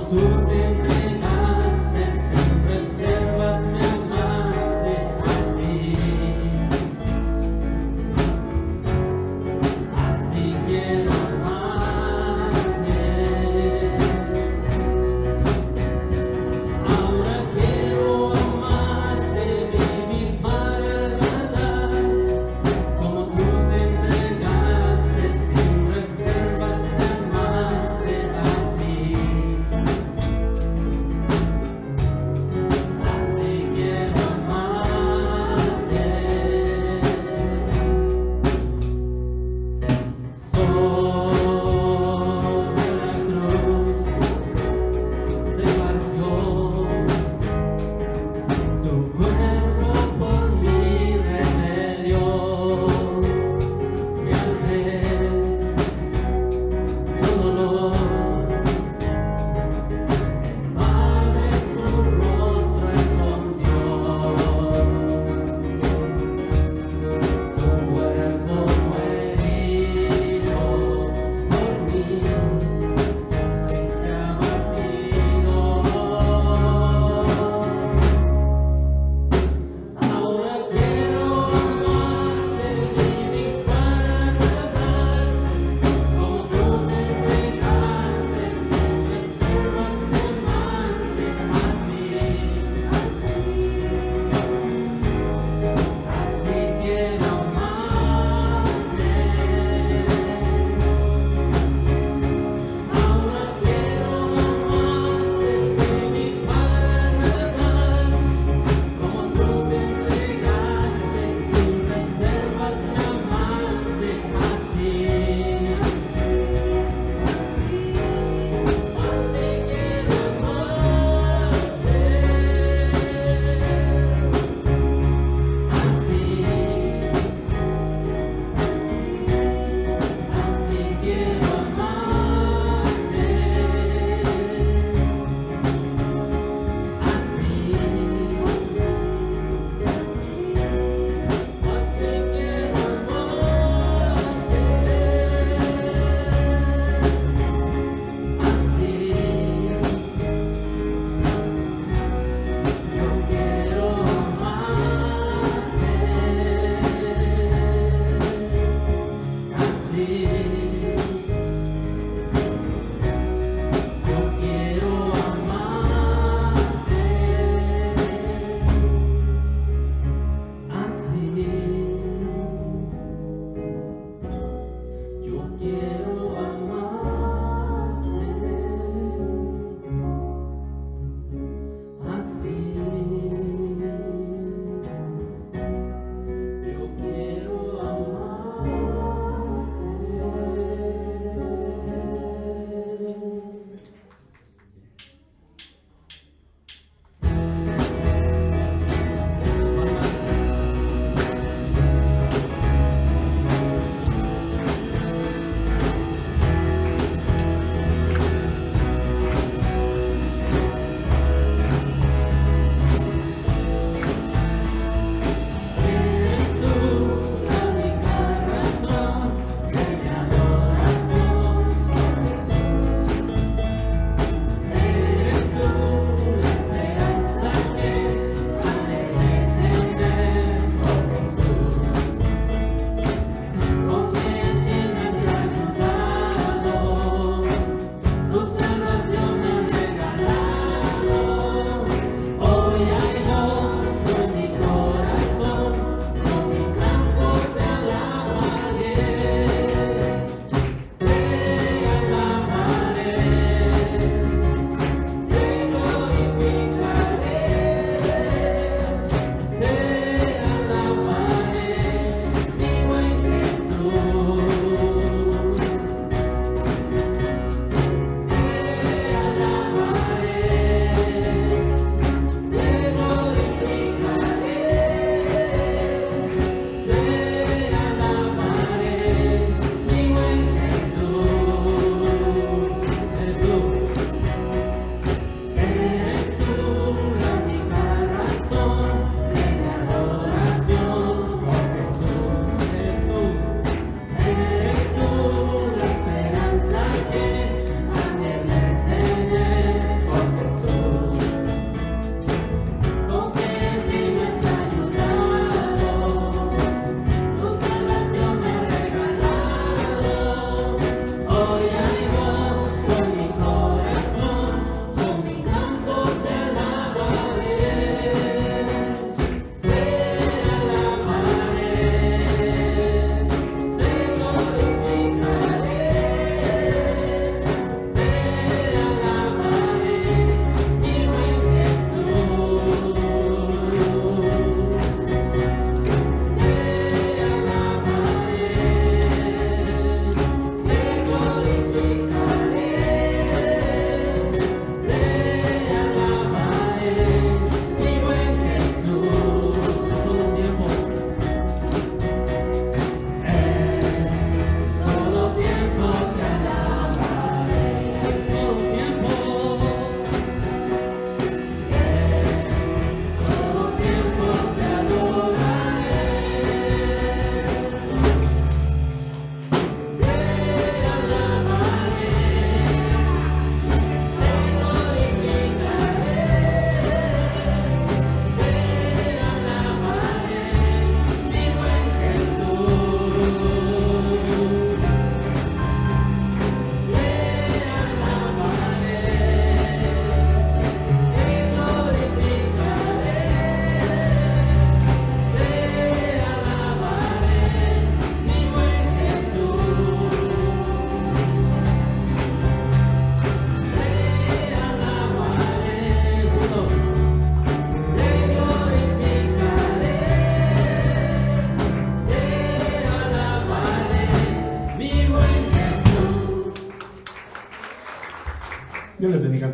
tú te entregaste sin reservas, me amaste así. Así quiero amarte. Ahora quiero amarte, vivir para agradar. Como tú te entregaste sin reservas, me amaste así.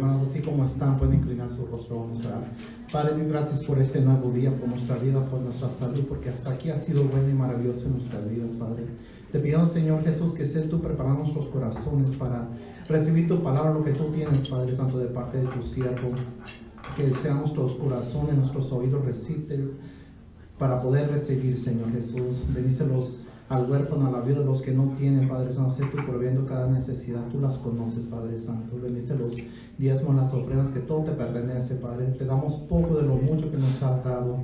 hermanos, así como están, pueden inclinar su rostro, vamos a orar. Padre, doy gracias por este nuevo día, por nuestra vida, por nuestra salud, porque hasta aquí ha sido bueno y maravilloso en nuestras vidas, Padre. Te pido, Señor Jesús, que sea tú preparando nuestros corazones para recibir tu palabra, lo que tú tienes, Padre Santo, de parte de tu siervo. Que sean nuestros corazones, nuestros oídos receptivos para poder recibir, Señor Jesús. Bendícelos al huérfano, a la viuda, los que no tienen, Padre Santo. Sé tú proveyendo cada necesidad, tú las conoces, Padre Santo. Bendícelos, diezmos, las ofrendas, que todo te pertenece, Padre. Te damos poco de lo mucho que nos has dado.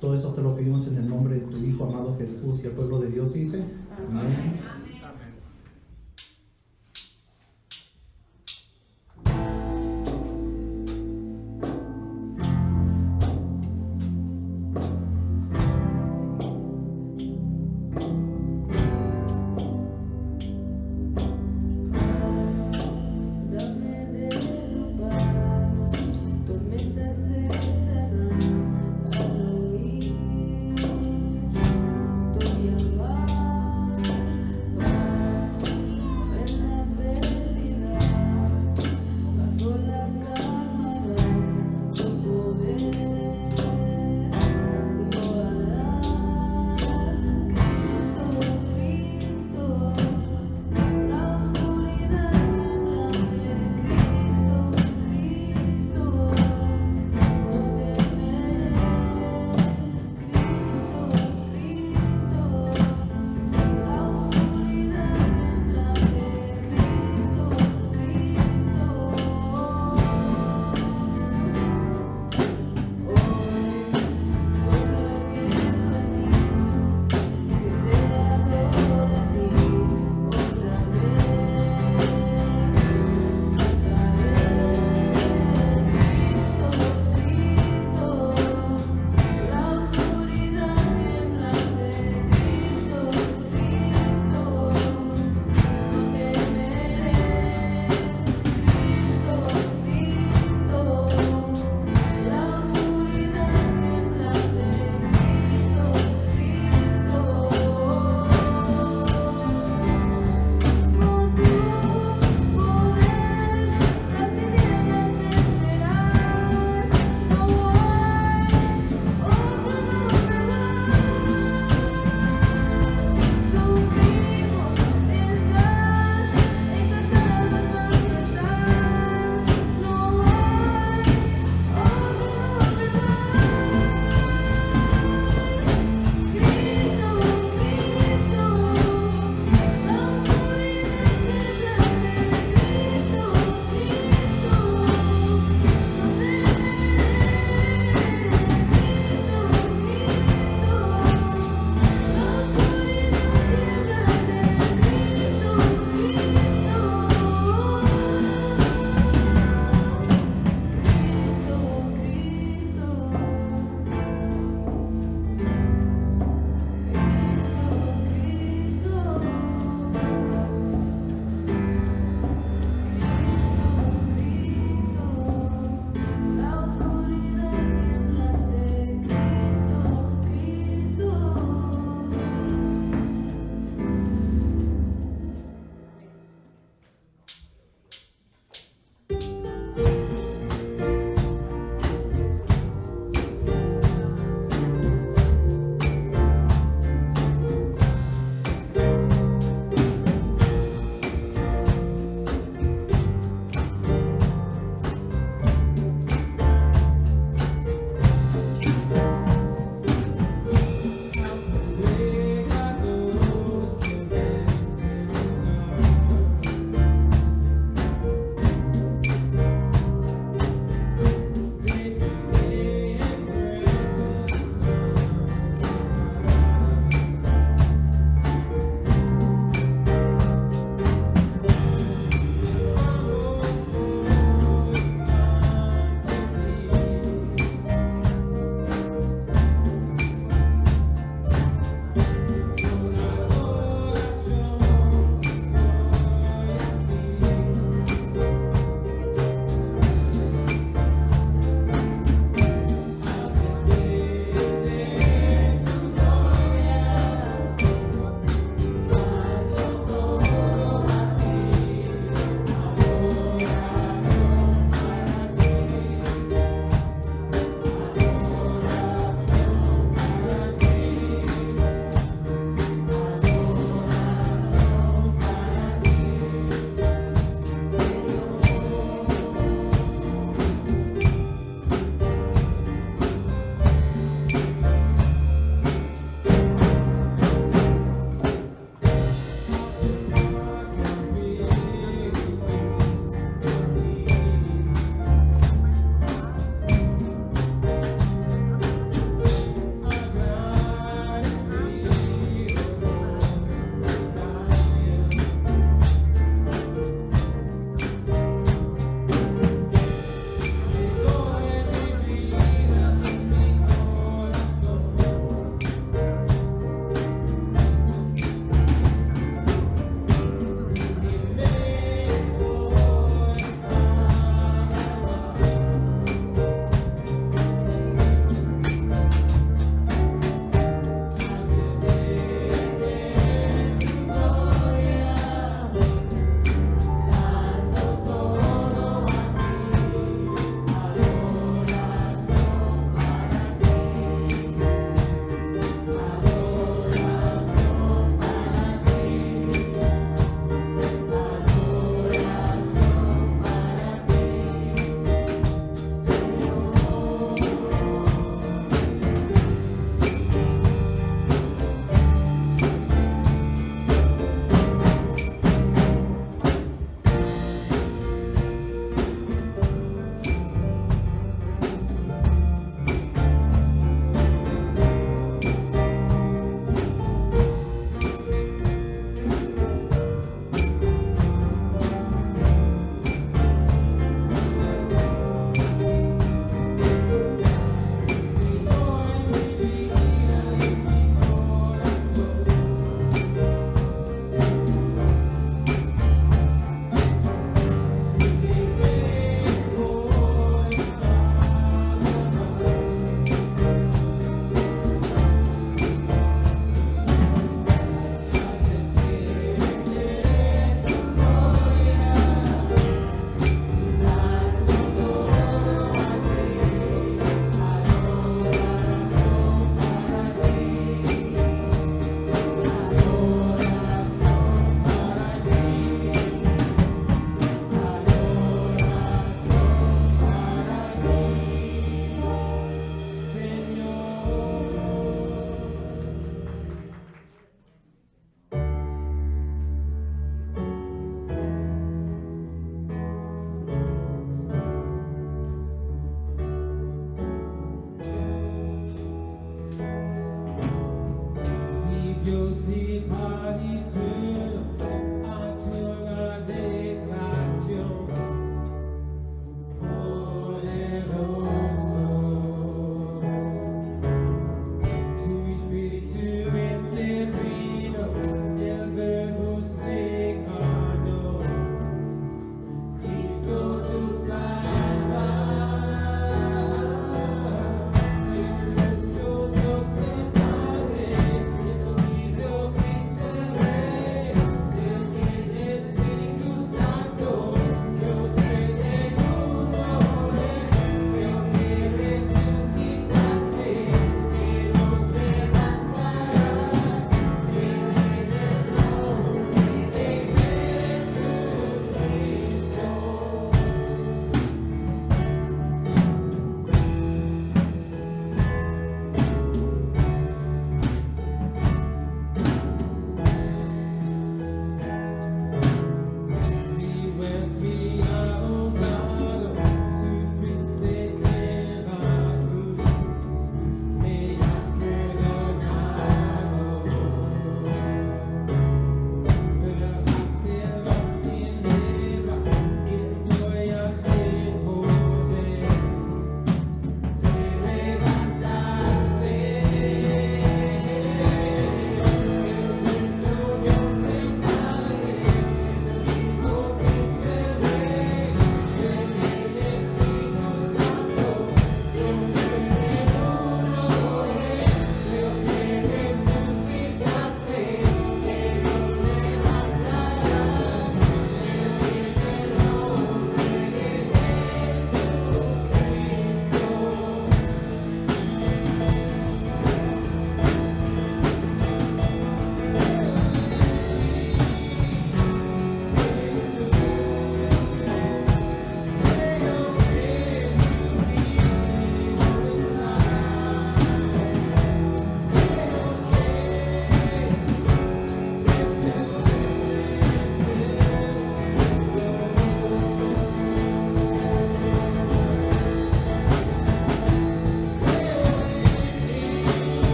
Todo eso te lo pedimos en el nombre de tu Hijo amado Jesús, y el pueblo de Dios dice: amén. Tu llamar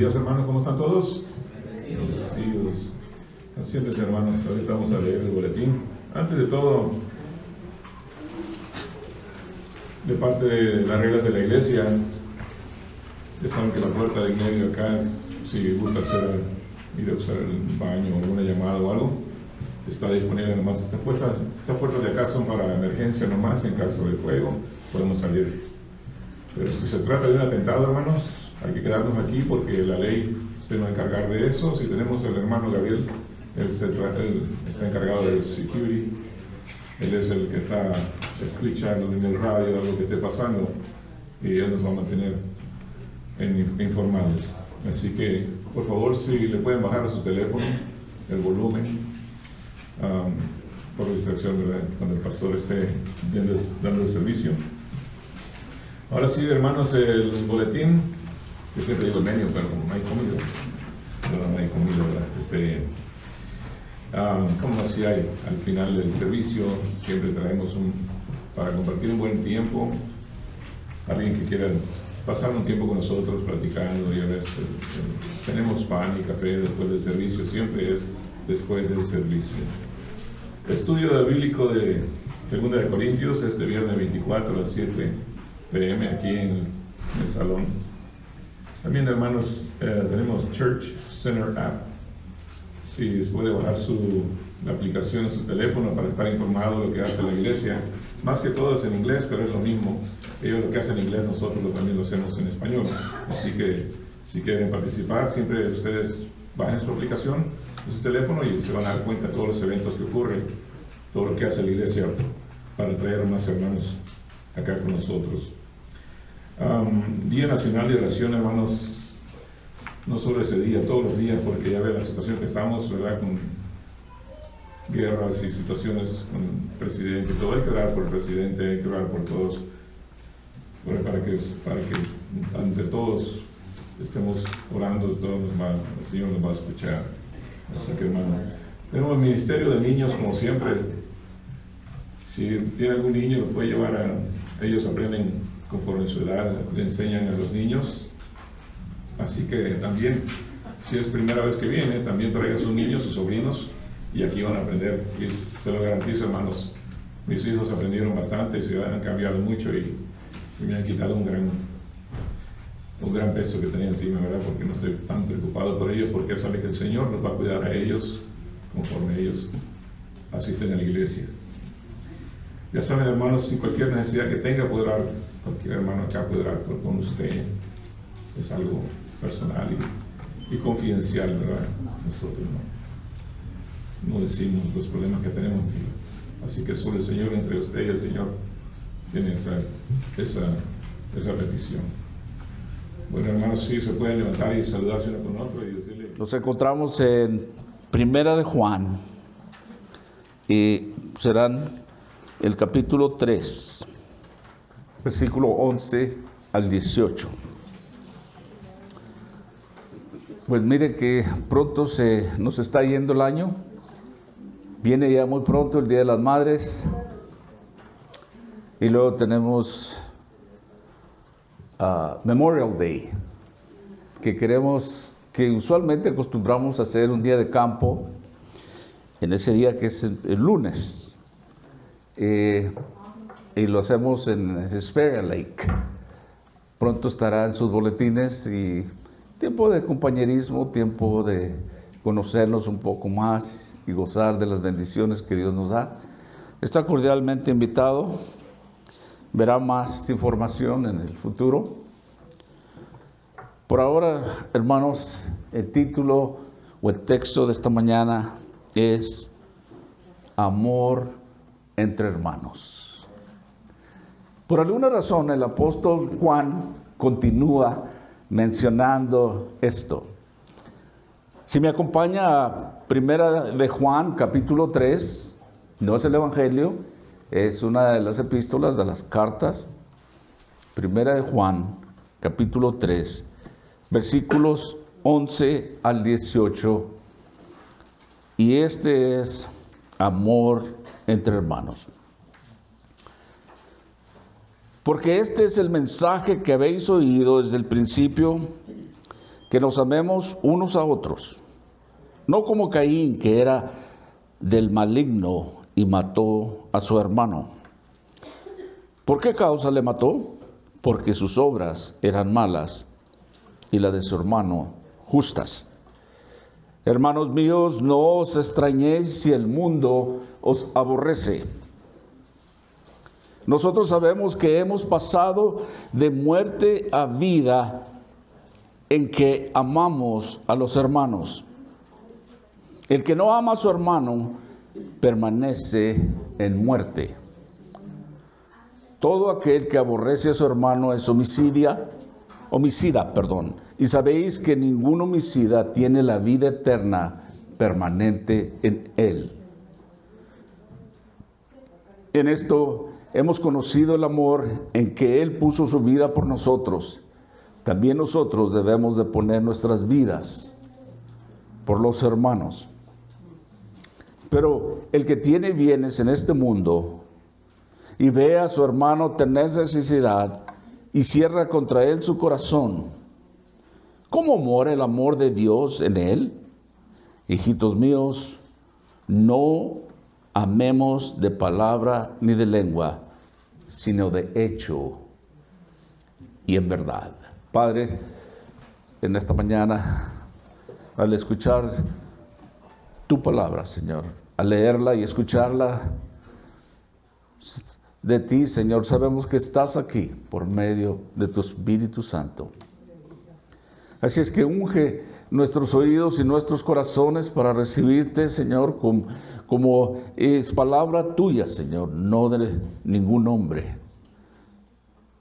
días, hermanos, ¿cómo están todos? Bendecidos. Así es, hermanos, ahorita vamos a leer el boletín. Antes de todo, de parte de las reglas de la iglesia, ya saben que la puerta del medio acá, si gusta ir a usar el baño o alguna llamada o algo, está disponible nomás. Estas puertas de acá son para emergencia nomás, en caso de fuego podemos salir. Pero si se trata de un atentado, hermanos, hay que quedarnos aquí porque la ley se va a encargar de eso. Si tenemos al hermano Gabriel, él está encargado del security, él es el que está escuchando en el radio algo que esté pasando y él nos va a mantener informados. Así que, por favor, si le pueden bajar a su teléfono el volumen, por distracción, ¿verdad?, cuando el pastor esté dando el servicio. Ahora sí, hermanos, el boletín, yo siempre digo el menú, pero como no hay comida, no hay comida, ¿verdad? Como así hay al final del servicio, siempre traemos para compartir un buen tiempo, alguien que quiera pasar un tiempo con nosotros platicando y a veces tenemos pan y café después del servicio, siempre es después del servicio. Estudio bíblico de 2 de Corintios, este viernes 24 a las 7 p.m. aquí en el salón. También, hermanos, tenemos Church Center App. Si puede bajar la aplicación en su teléfono para estar informado de lo que hace la iglesia. Más que todo es en inglés, pero es lo mismo. Ellos lo que hacen en inglés, nosotros también lo hacemos en español. Así que si quieren participar, siempre ustedes bajen su aplicación en su teléfono y se van a dar cuenta de todos los eventos que ocurren, todo lo que hace la iglesia para traer más hermanos acá con nosotros. Día Nacional de Oración, hermanos, no solo ese día, todos los días, porque ya ve la situación que estamos, ¿verdad?, con guerras y situaciones con el presidente, todo. Hay que orar por el presidente, hay que orar por todos, para que ante todos estemos orando, el Señor nos va a escuchar. Así que, hermano, tenemos el Ministerio de Niños, como siempre. Si tiene algún niño, lo puede llevar ellos aprenden conforme su edad, le enseñan a los niños. Así que también, si es primera vez que viene, también traiga a sus niños, sus sobrinos, y aquí van a aprender. Y se lo garantizo, hermanos, mis hijos aprendieron bastante, se han cambiado mucho y me han quitado un gran peso que tenía encima, ¿verdad? Porque no estoy tan preocupado por ellos, porque sabe que el Señor los va a cuidar a ellos conforme ellos asisten a la iglesia. Ya saben, hermanos, si cualquier necesidad que tenga, cualquier hermano acá puede orar con usted. Es algo personal y confidencial, ¿verdad? Nosotros no decimos los problemas que tenemos aquí. Así que solo el Señor, entre usted y el Señor, tiene esa petición. Bueno, hermanos, sí, se pueden levantar y saludarse uno con otro y decirle... Nos encontramos en Primera de Juan y serán el capítulo 3, versículo 11 al 18. Pues mire que pronto nos está yendo el año, viene ya muy pronto el Día de las Madres y luego tenemos Memorial Day, que usualmente acostumbramos a hacer un día de campo en ese día que es el lunes, y lo hacemos en Hesperia Lake. Pronto estará en sus boletines y tiempo de compañerismo, tiempo de conocernos un poco más y gozar de las bendiciones que Dios nos da. Está cordialmente invitado. Verá más información en el futuro. Por ahora, hermanos, el título o el texto de esta mañana es Amor entre hermanos. Por alguna razón, el apóstol Juan continúa mencionando esto. Si me acompaña a Primera de Juan, capítulo 3, no es el Evangelio, es una de las epístolas, de las cartas. Primera de Juan, capítulo 3, versículos 11 al 18. Y este es amor entre hermanos. Porque este es el mensaje que habéis oído desde el principio, que nos amemos unos a otros, no como Caín, que era del maligno y mató a su hermano. ¿Por qué causa le mató? Porque sus obras eran malas y las de su hermano justas. Hermanos míos, no os extrañéis si el mundo os aborrece. Nosotros sabemos que hemos pasado de muerte a vida en que amamos a los hermanos. El que no ama a su hermano permanece en muerte. Todo aquel que aborrece a su hermano es homicida. Y sabéis que ningún homicida tiene la vida eterna permanente en él. En esto hemos conocido el amor en que Él puso su vida por nosotros. También nosotros debemos de poner nuestras vidas por los hermanos. Pero el que tiene bienes en este mundo y ve a su hermano tener necesidad y cierra contra él su corazón, ¿cómo mora el amor de Dios en él? Hijitos míos, no amemos de palabra ni de lengua, sino de hecho y en verdad. Padre, en esta mañana, al escuchar tu palabra, Señor, al leerla y escucharla de ti, Señor, sabemos que estás aquí por medio de tu Espíritu Santo. Así es que unge nuestros oídos y nuestros corazones para recibirte, Señor, como es palabra tuya, Señor, no de ningún hombre.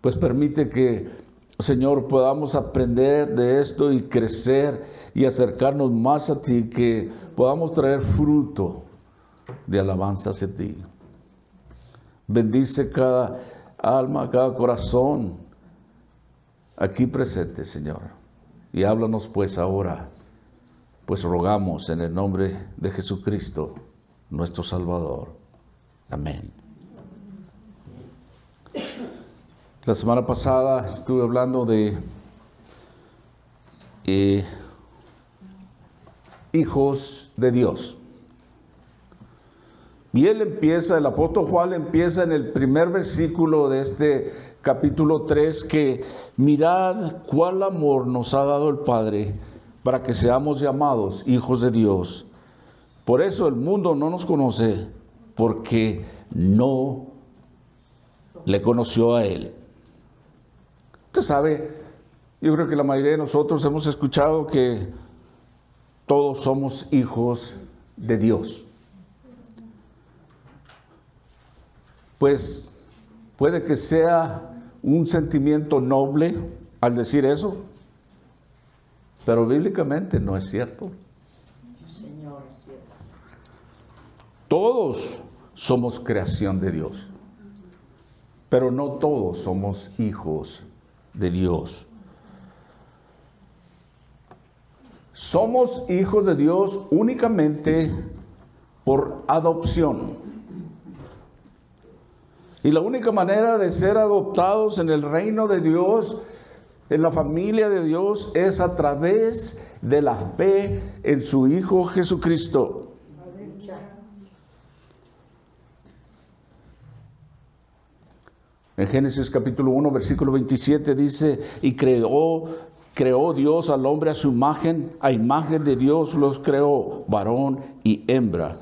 Pues permite que, Señor, podamos aprender de esto y crecer y acercarnos más a ti, que podamos traer fruto de alabanza hacia ti. Bendice cada alma, cada corazón aquí presente, Señor. Y háblanos pues ahora, pues rogamos en el nombre de Jesucristo, nuestro Salvador. Amén. La semana pasada estuve hablando de hijos de Dios. Y el apóstol Juan empieza en el primer versículo de este capítulo 3, que mirad cuál amor nos ha dado el Padre para que seamos llamados hijos de Dios. Por eso el mundo no nos conoce, porque no le conoció a Él. Usted sabe, yo creo que la mayoría de nosotros hemos escuchado que todos somos hijos de Dios. Pues puede que sea un sentimiento noble al decir eso, pero bíblicamente no es cierto. Todos somos creación de Dios, pero no todos somos hijos de Dios. Somos hijos de Dios únicamente por adopción. Y la única manera de ser adoptados en el reino de Dios, en la familia de Dios, es a través de la fe en su Hijo Jesucristo. En Génesis capítulo 1, versículo 27 dice, y creó Dios al hombre a su imagen, a imagen de Dios los creó, varón y hembra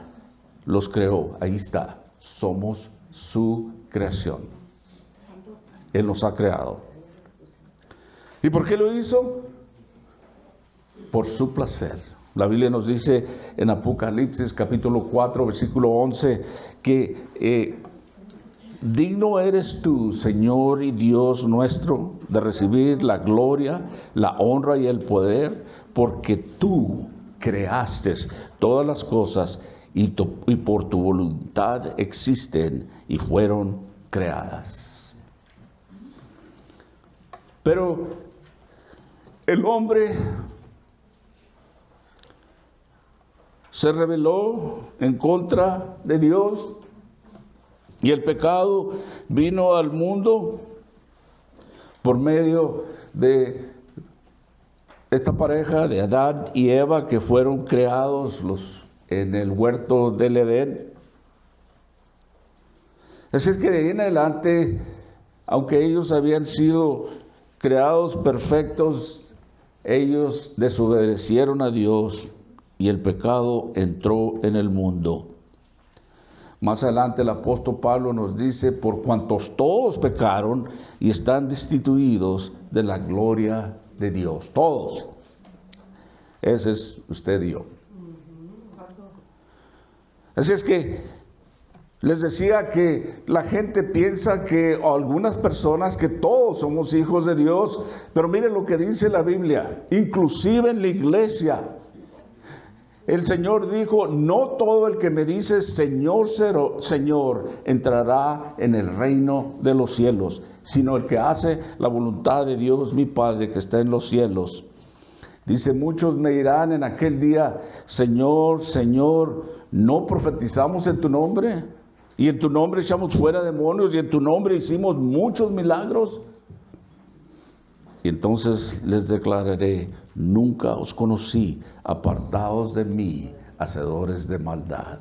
los creó. Ahí está, somos su creación. Él nos ha creado. ¿Y por qué lo hizo? Por su placer. La Biblia nos dice en Apocalipsis capítulo 4, versículo 11, que digno eres tú, Señor y Dios nuestro, de recibir la gloria, la honra y el poder, porque tú creaste todas las cosas y por tu voluntad existen y fueron creadas. Pero el hombre se rebeló en contra de Dios y el pecado vino al mundo por medio de esta pareja de Adán y Eva que fueron creados en el huerto del Edén. Así es que de ahí en adelante, aunque ellos habían sido creados perfectos, ellos desobedecieron a Dios y el pecado entró en el mundo. Más adelante el apóstol Pablo nos dice, por cuantos todos pecaron y están destituidos de la gloria de Dios. Todos. Ese es usted y yo. Así es que les decía que la gente piensa que, o algunas personas, que todos somos hijos de Dios, pero miren lo que dice la Biblia, inclusive en la iglesia. El Señor dijo, no todo el que me dice Señor, Señor, entrará en el reino de los cielos, sino el que hace la voluntad de Dios mi Padre que está en los cielos. Dice, muchos me dirán en aquel día, Señor, Señor, ¿no profetizamos en tu nombre? Y en tu nombre echamos fuera demonios, y en tu nombre hicimos muchos milagros. Y entonces les declararé, nunca os conocí, apartados de mí, hacedores de maldad.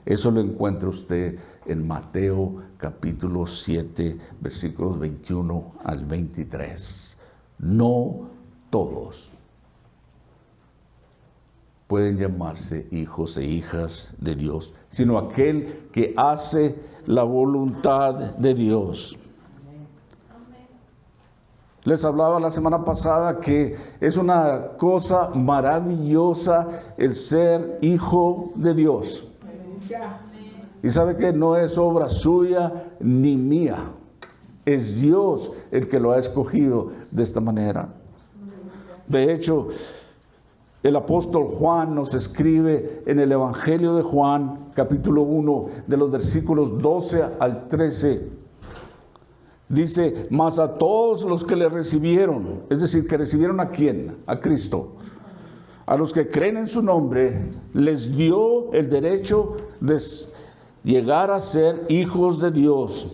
Eso lo encuentra usted en Mateo capítulo 7, versículos 21 al 23. No todos pueden llamarse hijos e hijas de Dios, sino aquel que hace la voluntad de Dios. Les hablaba la semana pasada que es una cosa maravillosa el ser hijo de Dios. Y sabe que no es obra suya ni mía. Es Dios el que lo ha escogido de esta manera. De hecho, el apóstol Juan nos escribe en el Evangelio de Juan, capítulo 1, de los versículos 12 al 13. Dice, mas a todos los que le recibieron, es decir, que recibieron ¿a quién? A Cristo. A los que creen en su nombre, les dio el derecho de llegar a ser hijos de Dios,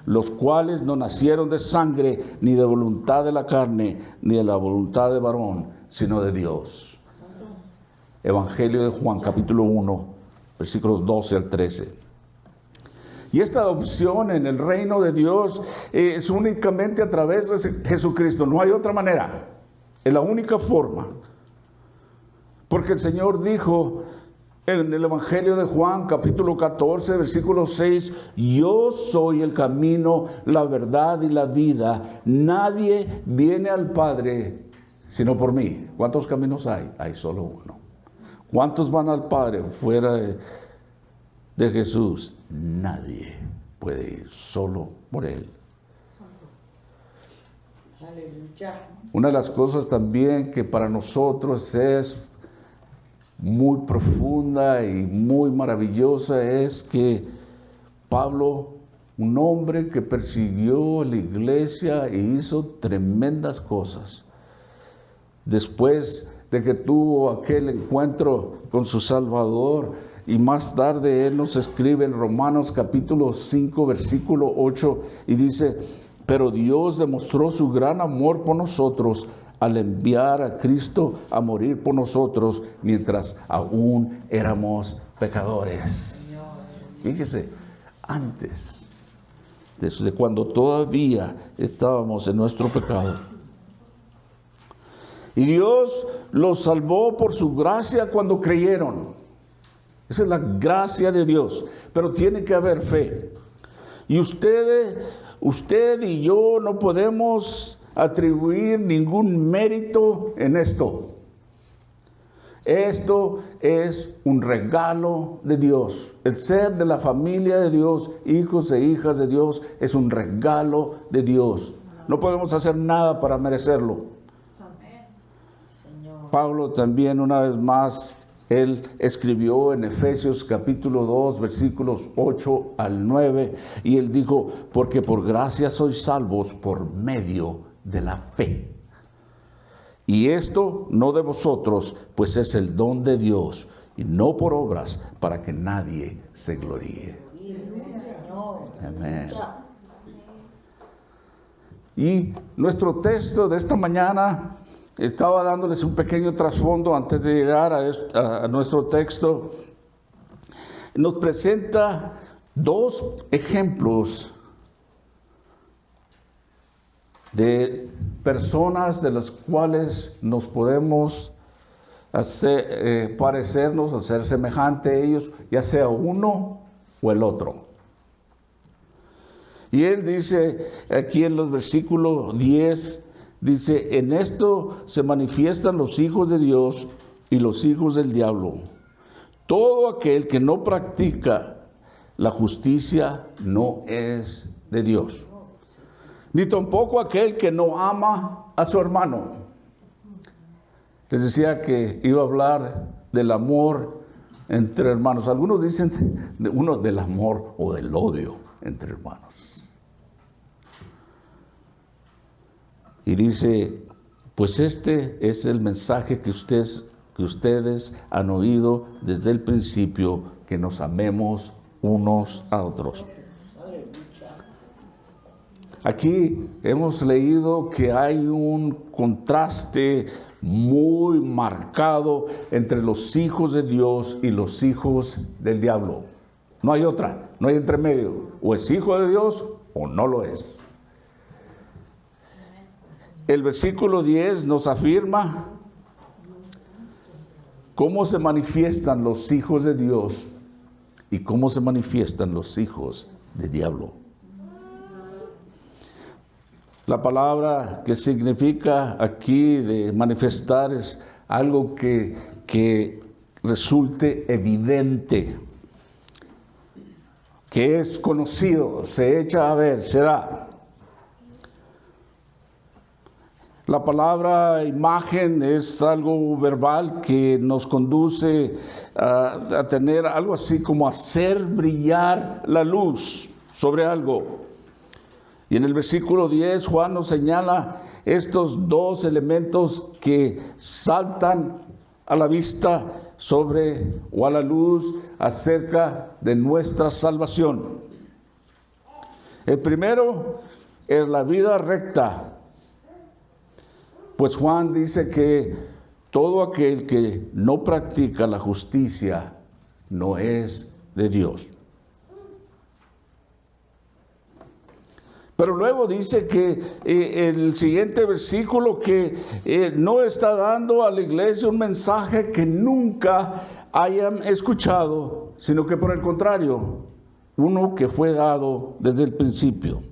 los cuales no nacieron de sangre, ni de voluntad de la carne, ni de la voluntad de varón, sino de Dios. Evangelio de Juan, capítulo 1, versículos 12 al 13. Y esta adopción en el reino de Dios es únicamente a través de Jesucristo. No hay otra manera. Es la única forma. Porque el Señor dijo en el Evangelio de Juan, capítulo 14, versículo 6, yo soy el camino, la verdad y la vida. Nadie viene al Padre sino por mí. ¿Cuántos caminos hay? Hay solo uno. ¿Cuántos van al Padre fuera de Jesús? Nadie puede ir, solo por Él. Una de las cosas también que para nosotros es muy profunda y muy maravillosa es que Pablo, un hombre que persiguió la iglesia e hizo tremendas cosas, después de que tuvo aquel encuentro con su Salvador, y más tarde él nos escribe en Romanos capítulo 5, versículo 8, y dice, pero Dios demostró su gran amor por nosotros al enviar a Cristo a morir por nosotros mientras aún éramos pecadores. Fíjese, antes de cuando todavía estábamos en nuestro pecado. Y Dios los salvó por su gracia cuando creyeron. Esa es la gracia de Dios, pero tiene que haber fe. Y usted y yo no podemos atribuir ningún mérito en esto. Esto es un regalo de Dios. El ser de la familia de Dios, hijos e hijas de Dios, es un regalo de Dios. No podemos hacer nada para merecerlo. Pablo también, una vez más, él escribió en Efesios capítulo 2, versículos 8 al 9, y él dijo, porque por gracia sois salvos por medio de la fe. Y esto no de vosotros, pues es el don de Dios, y no por obras, para que nadie se gloríe. Amén. Y nuestro texto de esta mañana estaba dándoles un pequeño trasfondo antes de llegar a nuestro texto. Nos presenta dos ejemplos de personas de las cuales nos podemos parecernos, hacer semejante a ellos, ya sea uno o el otro. Y él dice aquí en los versículos 10, dice: en esto se manifiestan los hijos de Dios y los hijos del diablo. Todo aquel que no practica la justicia no es de Dios, ni tampoco aquel que no ama a su hermano. Les decía que iba a hablar del amor entre hermanos. Algunos dicen del amor o del odio entre hermanos. Y dice, pues este es el mensaje que ustedes han oído desde el principio, que nos amemos unos a otros. Aquí hemos leído que hay un contraste muy marcado entre los hijos de Dios y los hijos del diablo. No hay otra, no hay entremedio. O es hijo de Dios o no lo es. El versículo 10 nos afirma cómo se manifiestan los hijos de Dios y cómo se manifiestan los hijos del diablo. La palabra que significa aquí de manifestar es algo que resulte evidente, que es conocido, se echa a ver, se da. La palabra imagen es algo verbal que nos conduce a tener algo así como hacer brillar la luz sobre algo. Y en el versículo 10 Juan nos señala estos dos elementos que saltan a la vista sobre o a la luz acerca de nuestra salvación. El primero es la vida recta. Pues Juan dice que todo aquel que no practica la justicia no es de Dios. Pero luego dice que el siguiente versículo que no está dando a la iglesia un mensaje que nunca hayan escuchado, sino que por el contrario, uno que fue dado desde el principio.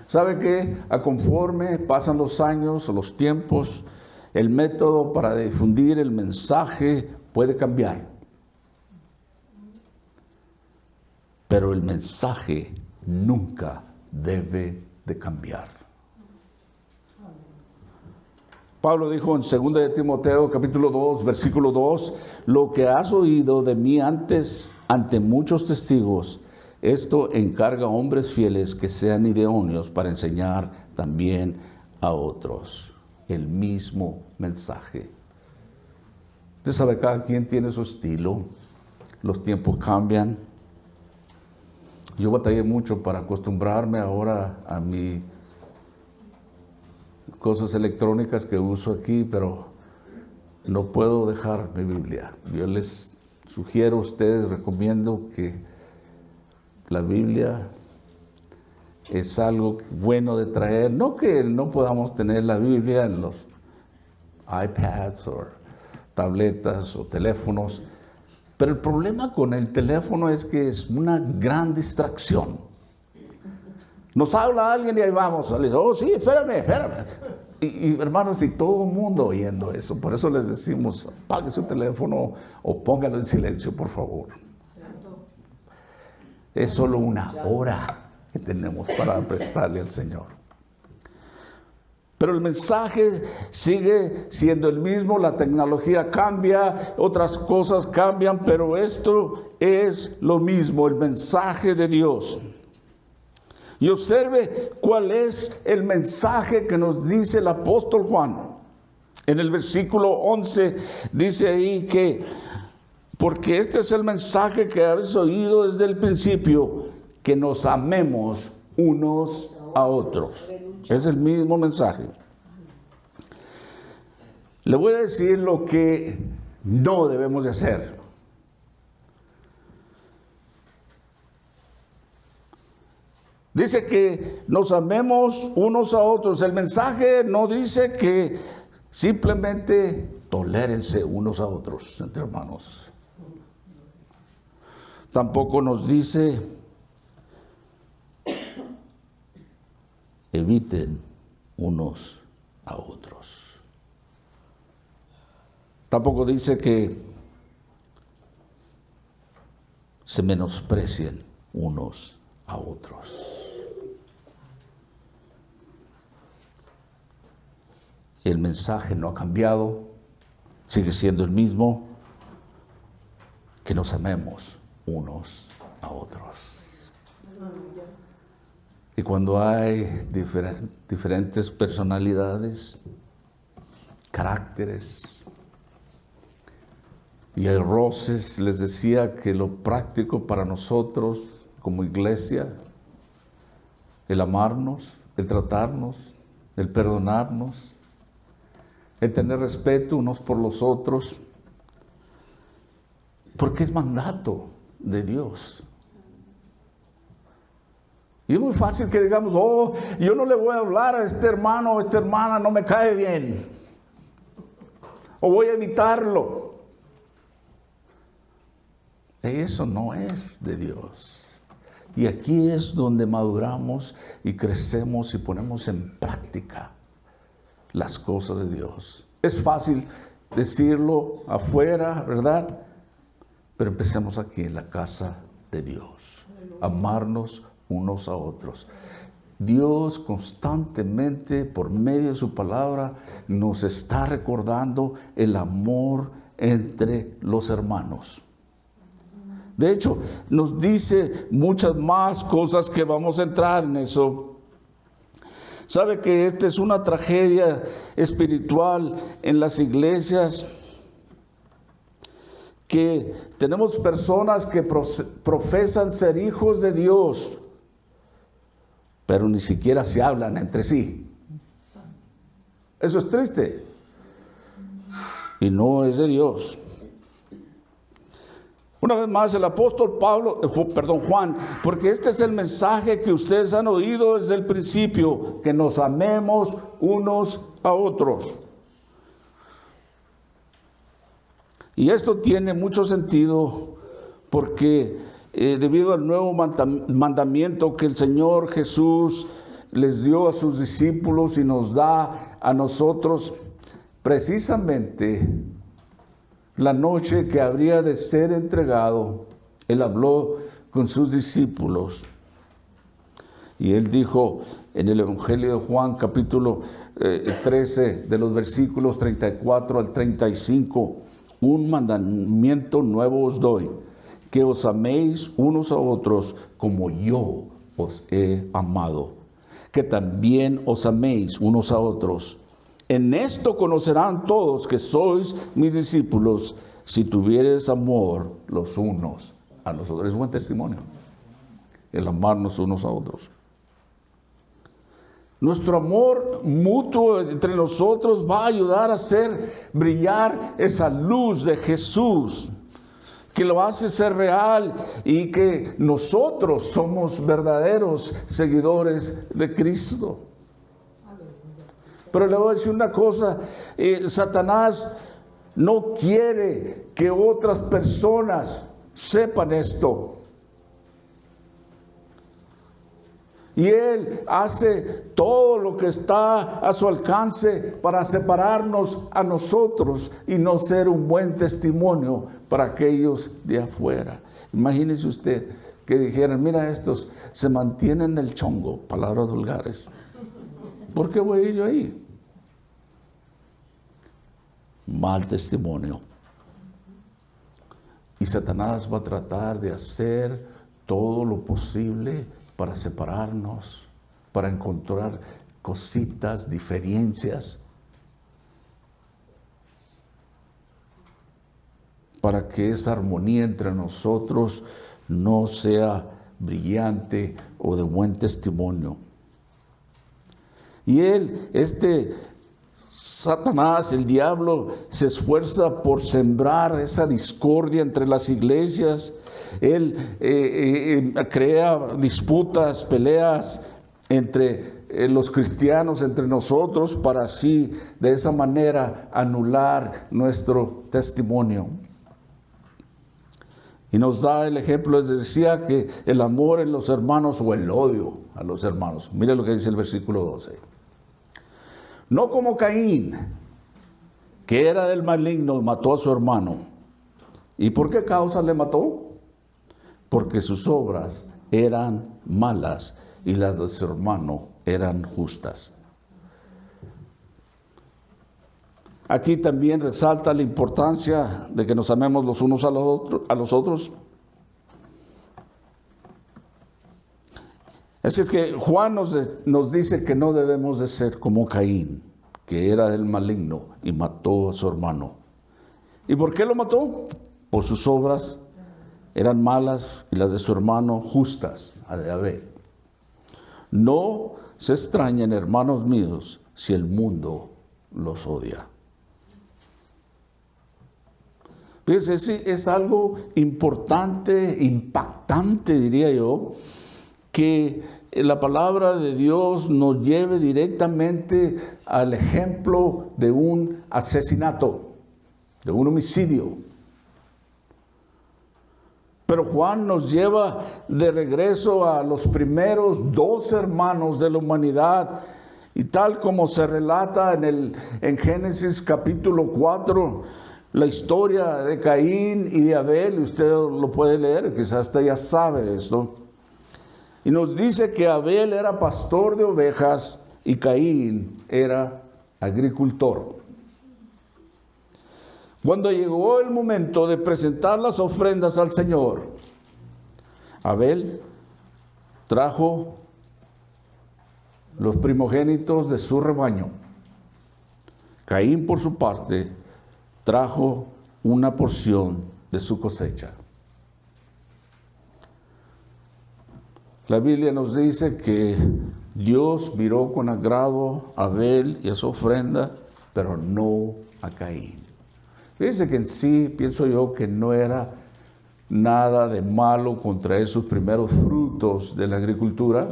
¿Sabe qué? A conforme pasan los años o los tiempos, el método para difundir el mensaje puede cambiar. Pero el mensaje nunca debe de cambiar. Pablo dijo en 2 de Timoteo capítulo 2, versículo 2, lo que has oído de mí antes ante muchos testigos, esto encarga a hombres fieles que sean idóneos para enseñar también a otros el mismo mensaje. Usted sabe, cada quien tiene su estilo, los tiempos cambian. Yo batallé mucho para acostumbrarme ahora a mis cosas electrónicas que uso aquí, pero no puedo dejar mi Biblia. Yo les sugiero a ustedes, recomiendo que la Biblia es algo bueno de traer. No que no podamos tener la Biblia en los iPads o tabletas o teléfonos, pero el problema con el teléfono es que es una gran distracción. Nos habla alguien y ahí vamos. Oh, sí, espérame. Y hermanos, y todo el mundo oyendo eso. Por eso les decimos, apague su teléfono o póngalo en silencio, por favor. Es solo una hora que tenemos para prestarle al Señor. Pero el mensaje sigue siendo el mismo, la tecnología cambia, otras cosas cambian, pero esto es lo mismo, el mensaje de Dios. Y observe cuál es el mensaje que nos dice el apóstol Juan. En el versículo 11 dice ahí que, porque este es el mensaje que habéis oído desde el principio, que nos amemos unos a otros. Es el mismo mensaje. Le voy a decir lo que no debemos de hacer. Dice que nos amemos unos a otros. El mensaje no dice que simplemente tolérense unos a otros, entre hermanos. Tampoco nos dice eviten unos a otros. Tampoco dice que se menosprecien unos a otros. El mensaje no ha cambiado, sigue siendo el mismo, que nos amemos unos a otros. Y cuando hay diferentes personalidades, caracteres, y hay roces, les decía que lo práctico para nosotros como iglesia, el amarnos, el tratarnos, el perdonarnos, el tener respeto unos por los otros, porque es mandato de Dios. Y es muy fácil que digamos, oh, yo no le voy a hablar a este hermano o a esta hermana, no me cae bien, o voy a evitarlo. Eso no es de Dios. Y aquí es donde maduramos y crecemos y ponemos en práctica las cosas de Dios. Es fácil decirlo afuera, ¿verdad? Pero empecemos aquí en la casa de Dios. Amarnos unos a otros. Dios constantemente, por medio de su palabra, nos está recordando el amor entre los hermanos. De hecho, nos dice muchas más cosas que vamos a entrar en eso. ¿Sabe que esta es una tragedia espiritual en las iglesias? Que tenemos personas que profesan ser hijos de Dios, pero ni siquiera se hablan entre sí. Eso es triste. Y no es de Dios. Una vez más, el apóstol Juan, porque este es el mensaje que ustedes han oído desde el principio, que nos amemos unos a otros. Y esto tiene mucho sentido porque debido al nuevo mandamiento que el Señor Jesús les dio a sus discípulos y nos da a nosotros, precisamente la noche que habría de ser entregado, Él habló con sus discípulos. Y Él dijo en el Evangelio de Juan, capítulo 13, de los versículos 34 al 35, un mandamiento nuevo os doy, que os améis unos a otros como yo os he amado, que también os améis unos a otros. En esto conocerán todos que sois mis discípulos, si tuviereis amor los unos a los otros. Es buen testimonio, el amarnos unos a otros. Nuestro amor mutuo entre nosotros va a ayudar a hacer brillar esa luz de Jesús, que lo hace ser real y que nosotros somos verdaderos seguidores de Cristo. Pero le voy a decir una cosa, Satanás no quiere que otras personas sepan esto. Y él hace todo lo que está a su alcance para separarnos a nosotros y no ser un buen testimonio para aquellos de afuera. Imagínese usted que dijeran, mira, estos se mantienen del chongo, palabras vulgares. ¿Por qué voy a ir yo ahí? Mal testimonio. Y Satanás va a tratar de hacer todo lo posible para separarnos, para encontrar cositas, diferencias, para que esa armonía entre nosotros no sea brillante o de buen testimonio. Y él, Satanás, el diablo, se esfuerza por sembrar esa discordia entre las iglesias. Él crea disputas, peleas entre los cristianos, entre nosotros, para así, de esa manera, anular nuestro testimonio. Y nos da el ejemplo, les decía, que el amor en los hermanos o el odio a los hermanos. Mire lo que dice el versículo 12. No como Caín, que era del maligno y mató a su hermano. ¿Y por qué causa le mató? Porque sus obras eran malas y las de su hermano eran justas. Aquí también resalta la importancia de que nos amemos los unos a los otros. Así es que Juan nos dice que no debemos de ser como Caín, que era del maligno y mató a su hermano. ¿Y por qué lo mató? Por sus obras eran malas y las de su hermano justas, a de Abel. No se extrañen, hermanos míos, si el mundo los odia. Fíjense, sí, es algo importante, impactante, diría yo, que la palabra de Dios nos lleve directamente al ejemplo de un asesinato, de un homicidio. Pero Juan nos lleva de regreso a los primeros 2 hermanos de la humanidad, y tal como se relata en Génesis capítulo 4, la historia de Caín y de Abel, y usted lo puede leer, quizás usted ya sabe esto. Y nos dice que Abel era pastor de ovejas y Caín era agricultor. Cuando llegó el momento de presentar las ofrendas al Señor, Abel trajo los primogénitos de su rebaño. Caín, por su parte, trajo una porción de su cosecha. La Biblia nos dice que Dios miró con agrado a Abel y a su ofrenda, pero no a Caín. Fíjense que en sí, pienso yo, que no era nada de malo contraer sus primeros frutos de la agricultura.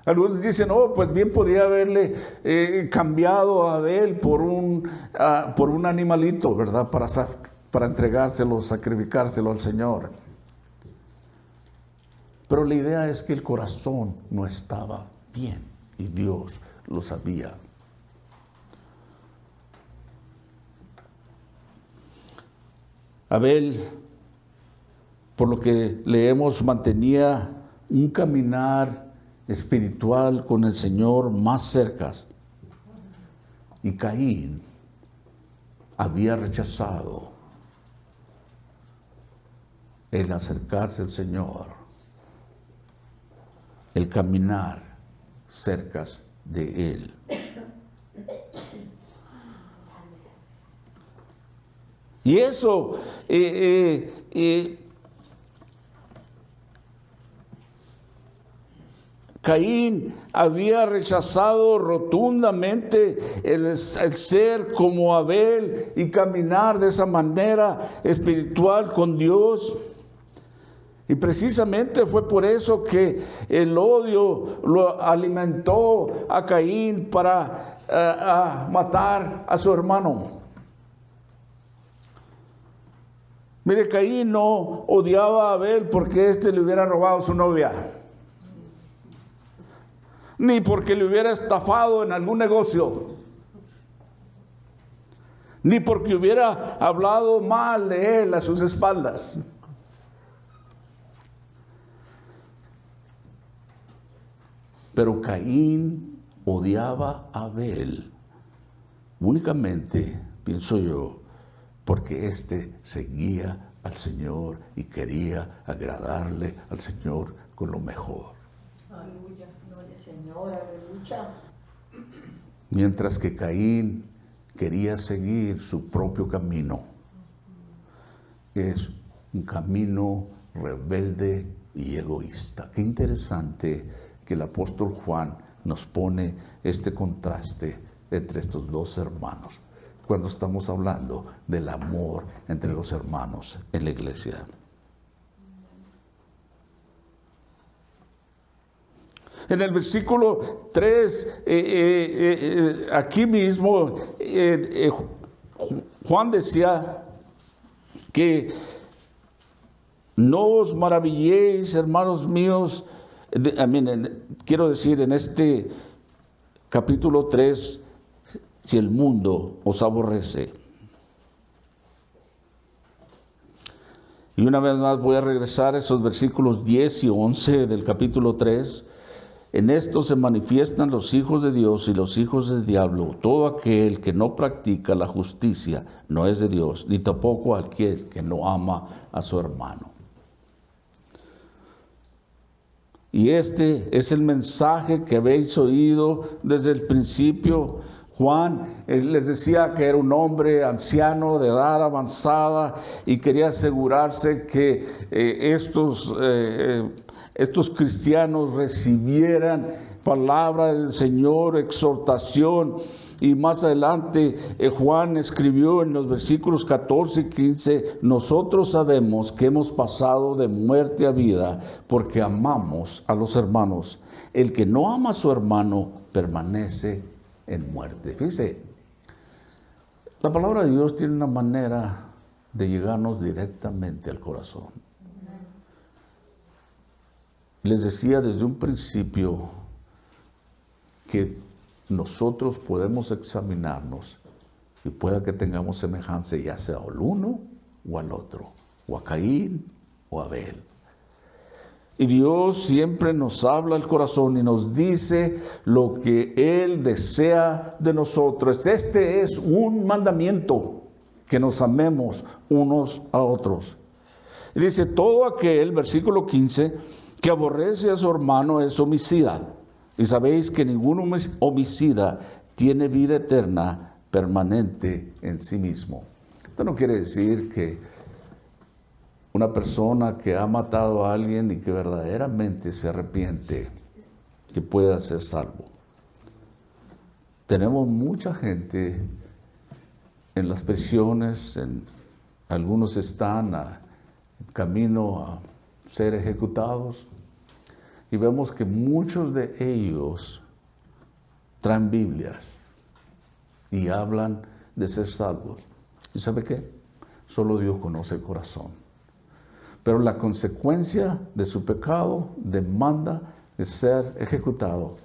Algunos dicen, oh, pues bien podría haberle cambiado a Abel por un animalito, ¿verdad? Para entregárselo, sacrificárselo al Señor. Pero la idea es que el corazón no estaba bien y Dios lo sabía. Abel, por lo que leemos, mantenía un caminar espiritual con el Señor más cerca. Y Caín había rechazado el acercarse al Señor, el caminar cerca de Él. Y eso, Caín había rechazado rotundamente el ser como Abel y caminar de esa manera espiritual con Dios. Y precisamente fue por eso que el odio lo alimentó a Caín para matar a su hermano. Mire, Caín no odiaba a Abel porque éste le hubiera robado su novia, ni porque le hubiera estafado en algún negocio, ni porque hubiera hablado mal de él a sus espaldas. Pero Caín odiaba a Abel únicamente, pienso yo, porque éste seguía al Señor y quería agradarle al Señor con lo mejor. Aleluya, gloria al Señor, aleluya. Mientras que Caín quería seguir su propio camino. Es un camino rebelde y egoísta. Qué interesante que el apóstol Juan nos pone este contraste entre estos dos hermanos, cuando estamos hablando del amor entre los hermanos en la iglesia. En el versículo 3, aquí mismo, Juan decía que no os maravilléis, hermanos míos, quiero decir en este capítulo 3, si el mundo os aborrece. Y una vez más voy a regresar a esos versículos 10 y 11 del capítulo 3. En esto se manifiestan los hijos de Dios y los hijos del diablo. Todo aquel que no practica la justicia no es de Dios, ni tampoco aquel que no ama a su hermano. Y este es el mensaje que habéis oído desde el principio. Juan les decía que era un hombre anciano de edad avanzada y quería asegurarse que estos cristianos recibieran palabra del Señor, exhortación. Y más adelante Juan escribió en los versículos 14 y 15, nosotros sabemos que hemos pasado de muerte a vida porque amamos a los hermanos. El que no ama a su hermano permanece en muerte. Fíjese, la palabra de Dios tiene una manera de llegarnos directamente al corazón. Les decía desde un principio que nosotros podemos examinarnos y pueda que tengamos semejanza ya sea al uno o al otro, o a Caín o a Abel. Y Dios siempre nos habla al corazón y nos dice lo que Él desea de nosotros. Este es un mandamiento, que nos amemos unos a otros. Y dice, todo aquel, versículo 15, que aborrece a su hermano es homicida. Y sabéis que ningún homicida tiene vida eterna permanente en sí mismo. Esto no quiere decir que una persona que ha matado a alguien y que verdaderamente se arrepiente, que pueda ser salvo. Tenemos mucha gente en las prisiones, algunos están en camino a ser ejecutados, y vemos que muchos de ellos traen Biblias y hablan de ser salvos. ¿Y sabe qué? Solo Dios conoce el corazón. Pero la consecuencia de su pecado demanda de ser ejecutado.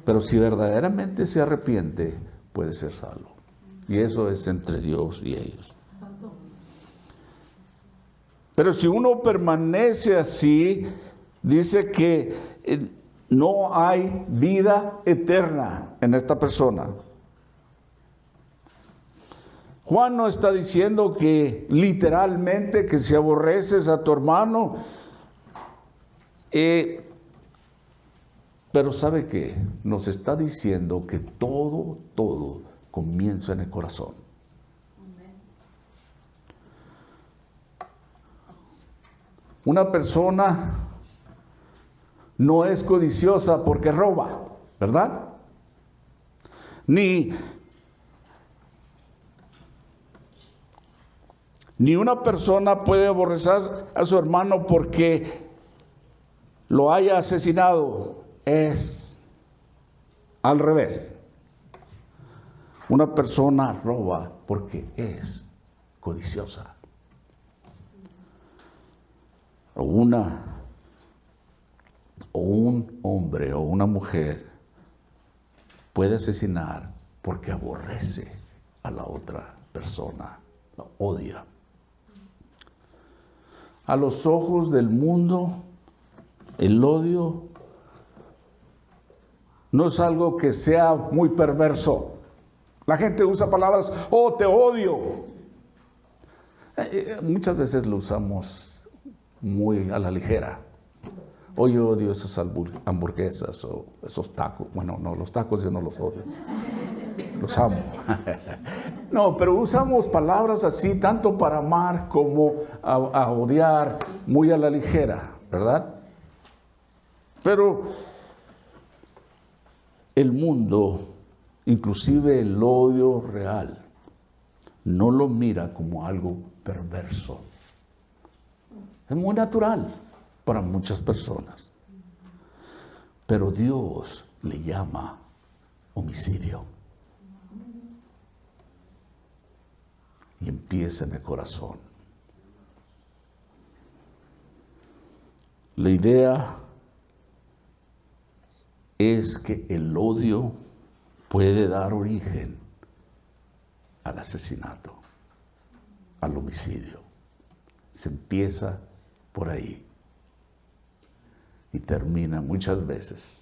Pero si verdaderamente se arrepiente, puede ser salvo. Y eso es entre Dios y ellos. Pero si uno permanece así, dice que no hay vida eterna en esta persona. Juan no está diciendo que literalmente que si aborreces a tu hermano, pero ¿sabe qué? Nos está diciendo que todo comienza en el corazón. Una persona no es codiciosa porque roba, ¿verdad? Ni una persona puede aborrecer a su hermano porque lo haya asesinado. Es al revés. Una persona roba porque es codiciosa. O un hombre o una mujer puede asesinar porque aborrece a la otra persona, la odia. A los ojos del mundo, el odio no es algo que sea muy perverso. La gente usa palabras, oh, te odio. Muchas veces lo usamos muy a la ligera. O yo odio esas hamburguesas o esos tacos. Bueno, no, los tacos yo no los odio. Los amo. No, pero usamos palabras así tanto para amar como a odiar, muy a la ligera, ¿verdad? Pero el mundo inclusive el odio real, no lo mira como algo perverso. Es muy natural para muchas personas. Pero Dios le llama homicidio. Y empieza en el corazón. La idea es que el odio puede dar origen al asesinato, al homicidio. Se empieza por ahí y termina muchas veces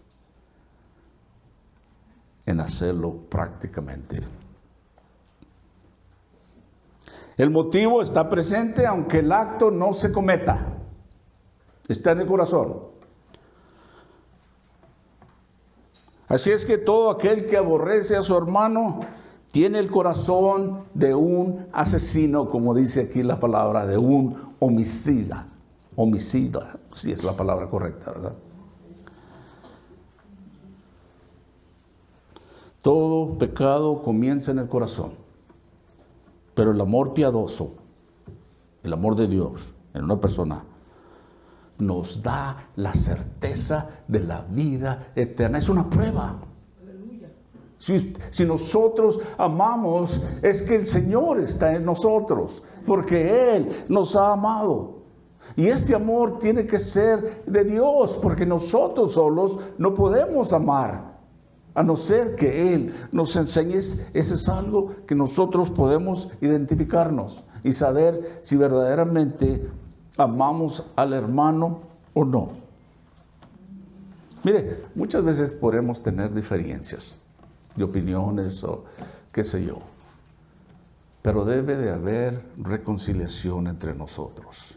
en hacerlo prácticamente. El motivo está presente aunque el acto no se cometa. Está en el corazón. Así es que todo aquel que aborrece a su hermano tiene el corazón de un asesino, como dice aquí la palabra, de un homicida. Homicida, sí es la palabra correcta, ¿verdad? Todo pecado comienza en el corazón, pero el amor piadoso, el amor de Dios en una persona, nos da la certeza de la vida eterna. Es una prueba. Si nosotros amamos, es que el Señor está en nosotros, porque Él nos ha amado. Y este amor tiene que ser de Dios, porque nosotros solos no podemos amar, a no ser que Él nos enseñe. Ese es algo que nosotros podemos identificarnos y saber si verdaderamente amamos al hermano o no. Mire, muchas veces podemos tener diferencias de opiniones o qué sé yo, pero debe de haber reconciliación entre nosotros.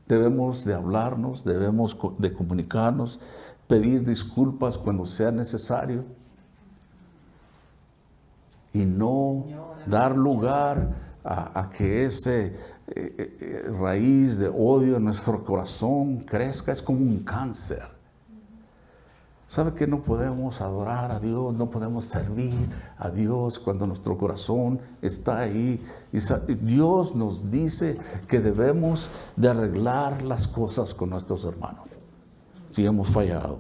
Debemos de hablarnos, debemos de comunicarnos, pedir disculpas cuando sea necesario y no dar lugar a que ese raíz de odio en nuestro corazón crezca. Es como un cáncer. ¿Sabe que no podemos adorar a Dios, no podemos servir a Dios cuando nuestro corazón está ahí? Y Dios nos dice que debemos de arreglar las cosas con nuestros hermanos si hemos fallado.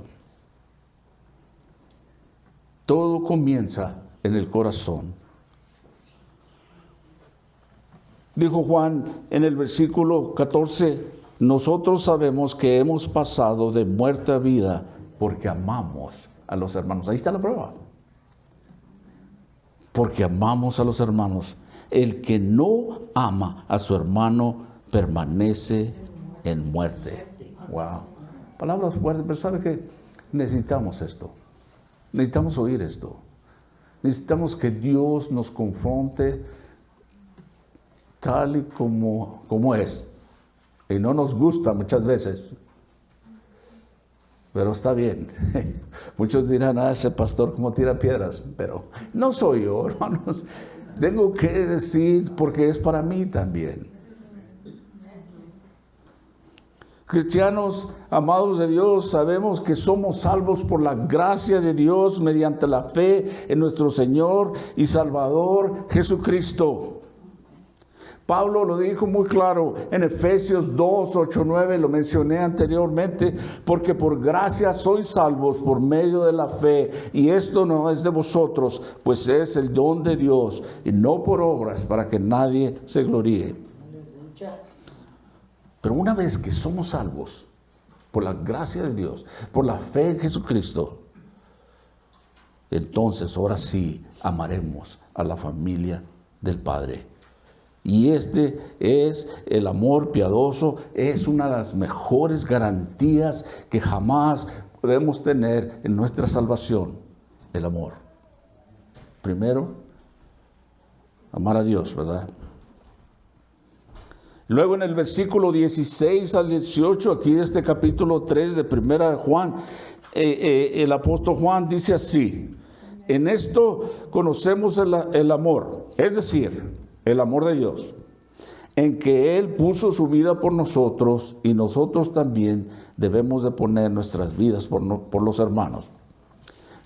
Todo comienza en el corazón. Dijo Juan en el versículo 14, nosotros sabemos que hemos pasado de muerte a vida porque amamos a los hermanos. Ahí está la prueba. Porque amamos a los hermanos. El que no ama a su hermano permanece en muerte. Wow. Palabras fuertes, pero ¿sabe qué? Necesitamos esto. Necesitamos oír esto. Necesitamos que Dios nos confronte tal y como es. Y no nos gusta muchas veces. Pero está bien. Muchos dirán, ese pastor como tira piedras. Pero no soy yo, hermanos. Tengo que decir porque es para mí también. Cristianos, amados de Dios, sabemos que somos salvos por la gracia de Dios mediante la fe en nuestro Señor y Salvador Jesucristo. Pablo lo dijo muy claro en Efesios 2, 8, 9, lo mencioné anteriormente, porque por gracia sois salvos por medio de la fe, y esto no es de vosotros, pues es el don de Dios, y no por obras para que nadie se gloríe. Pero una vez que somos salvos por la gracia de Dios, por la fe en Jesucristo, entonces ahora sí amaremos a la familia del Padre. Y este es el amor piadoso, es una de las mejores garantías que jamás podemos tener en nuestra salvación, el amor. Primero, amar a Dios, ¿verdad? Luego en el versículo 16 al 18, aquí de este capítulo 3 de 1 Juan, el apóstol Juan dice así: en esto conocemos el amor, es decir, el amor de Dios, en que Él puso su vida por nosotros y nosotros también debemos de poner nuestras vidas por los hermanos.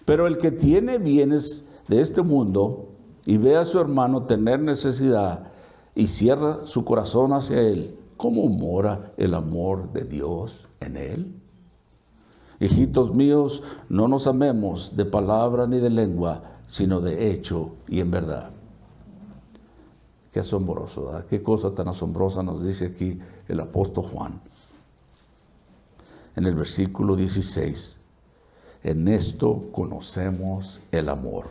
Pero el que tiene bienes de este mundo y ve a su hermano tener necesidad y cierra su corazón hacia él, ¿cómo mora el amor de Dios en él? Hijitos míos, no nos amemos de palabra ni de lengua, sino de hecho y en verdad. Qué asombroso, ¿verdad? Qué cosa tan asombrosa nos dice aquí el apóstol Juan. En el versículo 16, en esto conocemos el amor,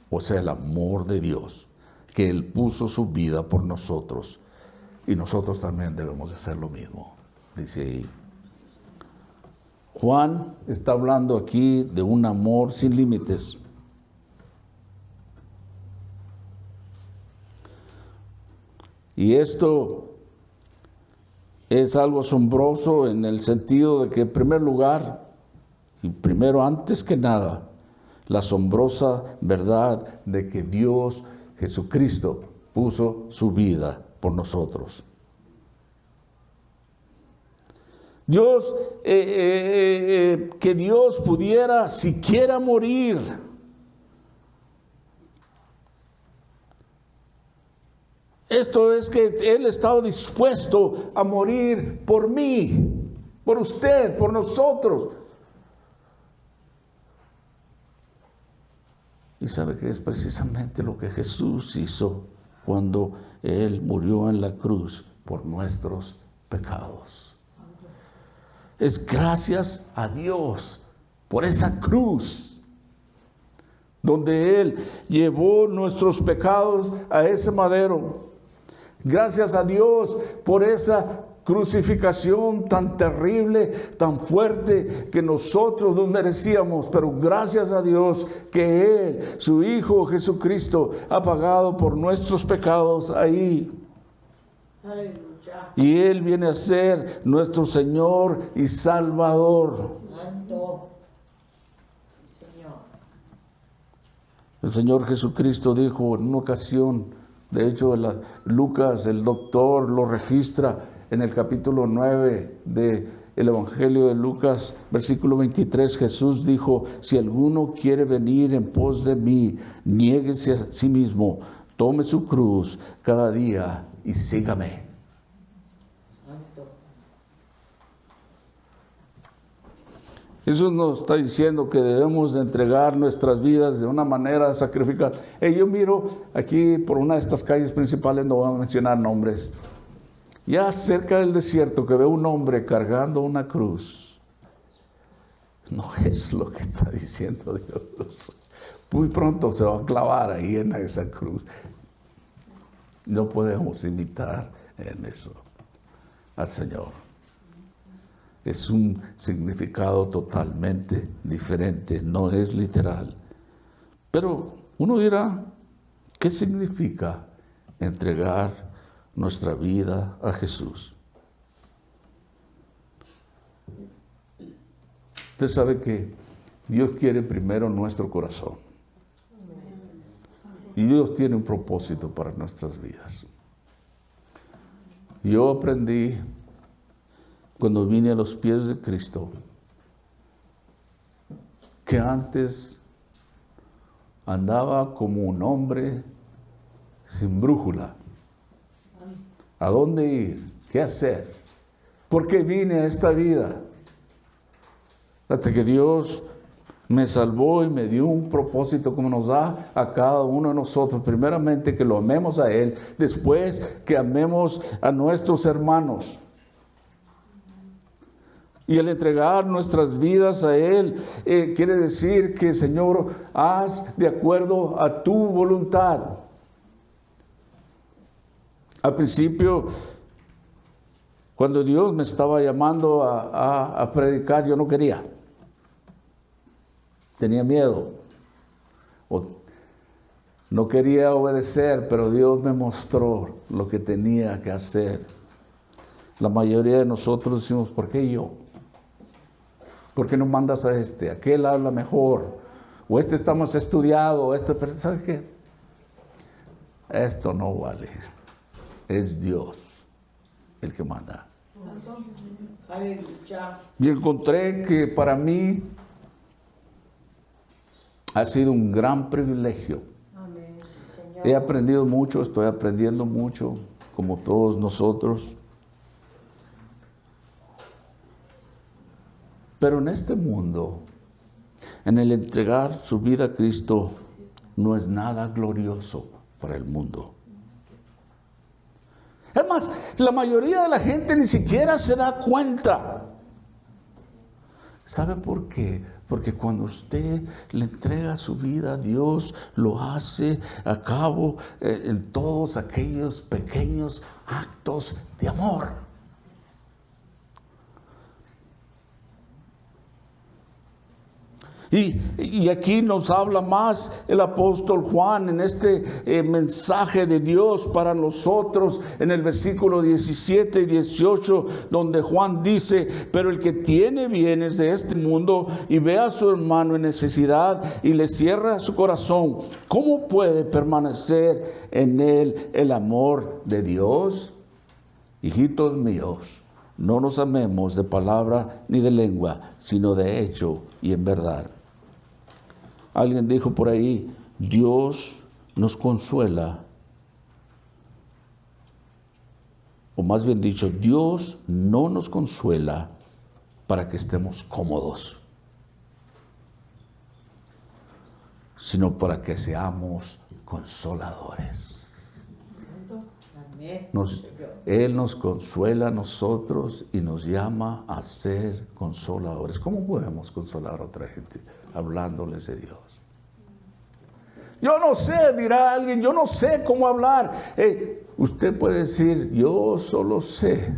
o sea, el amor de Dios, que Él puso su vida por nosotros, y nosotros también debemos de hacer lo mismo, dice ahí. Juan está hablando aquí de un amor sin límites. Y esto es algo asombroso en el sentido de que, en primer lugar, y primero antes que nada, la asombrosa verdad de que Dios, Jesucristo, puso su vida por nosotros. Dios, que Dios pudiera siquiera morir. Esto es que Él estaba dispuesto a morir por mí, por usted, por nosotros. Y sabe que es precisamente lo que Jesús hizo cuando Él murió en la cruz por nuestros pecados. Es gracias a Dios por esa cruz, donde Él llevó nuestros pecados a ese madero. Gracias a Dios por esa crucificación tan terrible, tan fuerte, que nosotros no merecíamos, pero gracias a Dios que Él, su Hijo Jesucristo, ha pagado por nuestros pecados ahí. Aleluya. Y Él viene a ser nuestro Señor y Salvador. Santo. Señor. El Señor Jesucristo dijo en una ocasión, de hecho Lucas, el doctor, lo registra en el capítulo 9 del Evangelio de Lucas, versículo 23, Jesús dijo: si alguno quiere venir en pos de mí, niéguese a sí mismo, tome su cruz cada día y sígame. Santo. Jesús nos está diciendo que debemos de entregar nuestras vidas de una manera sacrificada. Yo miro aquí por una de estas calles principales, no voy a mencionar nombres, ya cerca del desierto, que veo un hombre cargando una cruz. No es lo que está diciendo Dios. Muy pronto se va a clavar ahí en esa cruz. No podemos imitar en eso al Señor. Es un significado totalmente diferente, no es literal. Pero uno dirá, ¿qué significa entregar nuestra vida a Jesús? Usted sabe que Dios quiere primero nuestro corazón. Y Dios tiene un propósito para nuestras vidas. Yo aprendí cuando vine a los pies de Cristo que antes andaba como un hombre sin brújula. ¿A dónde ir? ¿Qué hacer? ¿Por qué vine a esta vida? Hasta que Dios me salvó y me dio un propósito como nos da a cada uno de nosotros. Primeramente que lo amemos a Él, después que amemos a nuestros hermanos. Y el entregar nuestras vidas a Él quiere decir que, Señor, haz de acuerdo a tu voluntad. Al principio, cuando Dios me estaba llamando a predicar, yo no quería. Tenía miedo. No quería obedecer, pero Dios me mostró lo que tenía que hacer. La mayoría de nosotros decimos, ¿por qué yo? ¿Por qué no mandas a este? Aquel habla mejor. O este está más estudiado. Pero ¿sabes qué? Esto no vale. Es Dios el que manda. Aleluya. Y encontré que para mí Ha sido un gran privilegio. Amén. Sí, Señor. He aprendido mucho, estoy aprendiendo mucho, como todos nosotros. Pero en este mundo, en el entregar su vida a Cristo, no es nada glorioso para el mundo. Es más, la mayoría de la gente ni siquiera se da cuenta. ¿Sabe por qué? Porque cuando usted le entrega su vida a Dios, lo hace a cabo en todos aquellos pequeños actos de amor. Y aquí nos habla más el apóstol Juan en este mensaje de Dios para nosotros en el versículo 17 y 18, donde Juan dice: pero el que tiene bienes de este mundo y ve a su hermano en necesidad y le cierra su corazón, ¿cómo puede permanecer en él el amor de Dios? Hijitos míos, no nos amemos de palabra ni de lengua, sino de hecho y en verdad. Alguien dijo por ahí: Dios nos consuela, o más bien dicho, Dios no nos consuela para que estemos cómodos, sino para que seamos consoladores. Amén. Él nos consuela a nosotros y nos llama a ser consoladores. ¿Cómo podemos consolar a otra gente? Hablándoles de Dios. Yo no sé, dirá alguien, yo no sé cómo hablar. Usted puede decir: yo solo sé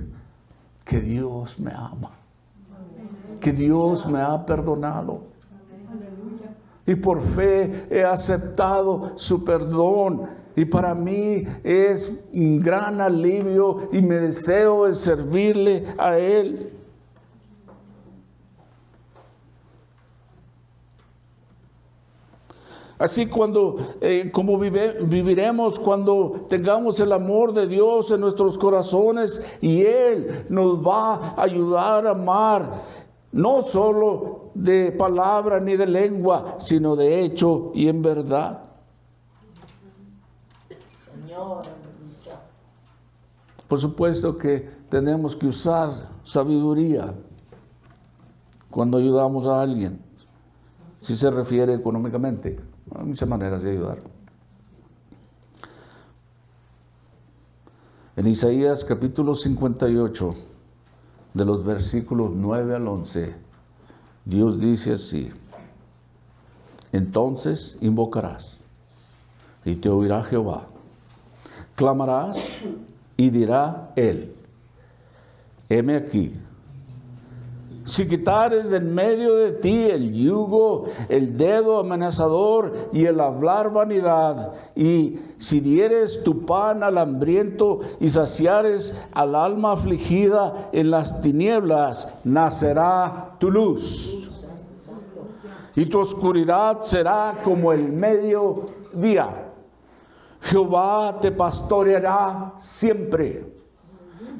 que Dios me ama, que Dios me ha perdonado. Y por fe he aceptado su perdón. Y para mí es un gran alivio y mi deseo es servirle a Él. Así como viviremos cuando tengamos el amor de Dios en nuestros corazones, y Él nos va a ayudar a amar, no solo de palabra ni de lengua, sino de hecho y en verdad. Señor, aleluya. Por supuesto que tenemos que usar sabiduría cuando ayudamos a alguien, si se refiere económicamente. Hay muchas maneras de ayudar. En Isaías capítulo 58, de los versículos 9 al 11, Dios dice así: entonces invocarás y te oirá Jehová. Clamarás y dirá Él: heme aquí. Si quitares de en medio de ti el yugo, el dedo amenazador y el hablar vanidad, y si dieres tu pan al hambriento y saciares al alma afligida, en las tinieblas nacerá tu luz, y tu oscuridad será como el mediodía. Jehová te pastoreará siempre,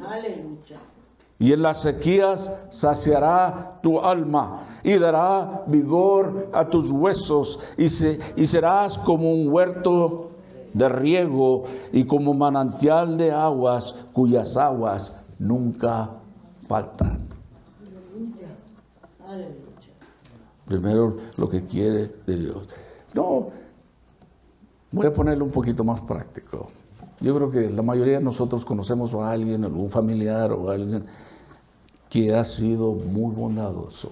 Aleluya. y en las sequías saciará tu alma y dará vigor a tus huesos, y serás como un huerto de riego y como manantial de aguas cuyas aguas nunca faltan. Aleluya. Primero lo que quiere de Dios. No, voy a ponerlo un poquito más práctico. Yo creo que la mayoría de nosotros conocemos a alguien, algún familiar o alguien que ha sido muy bondadoso.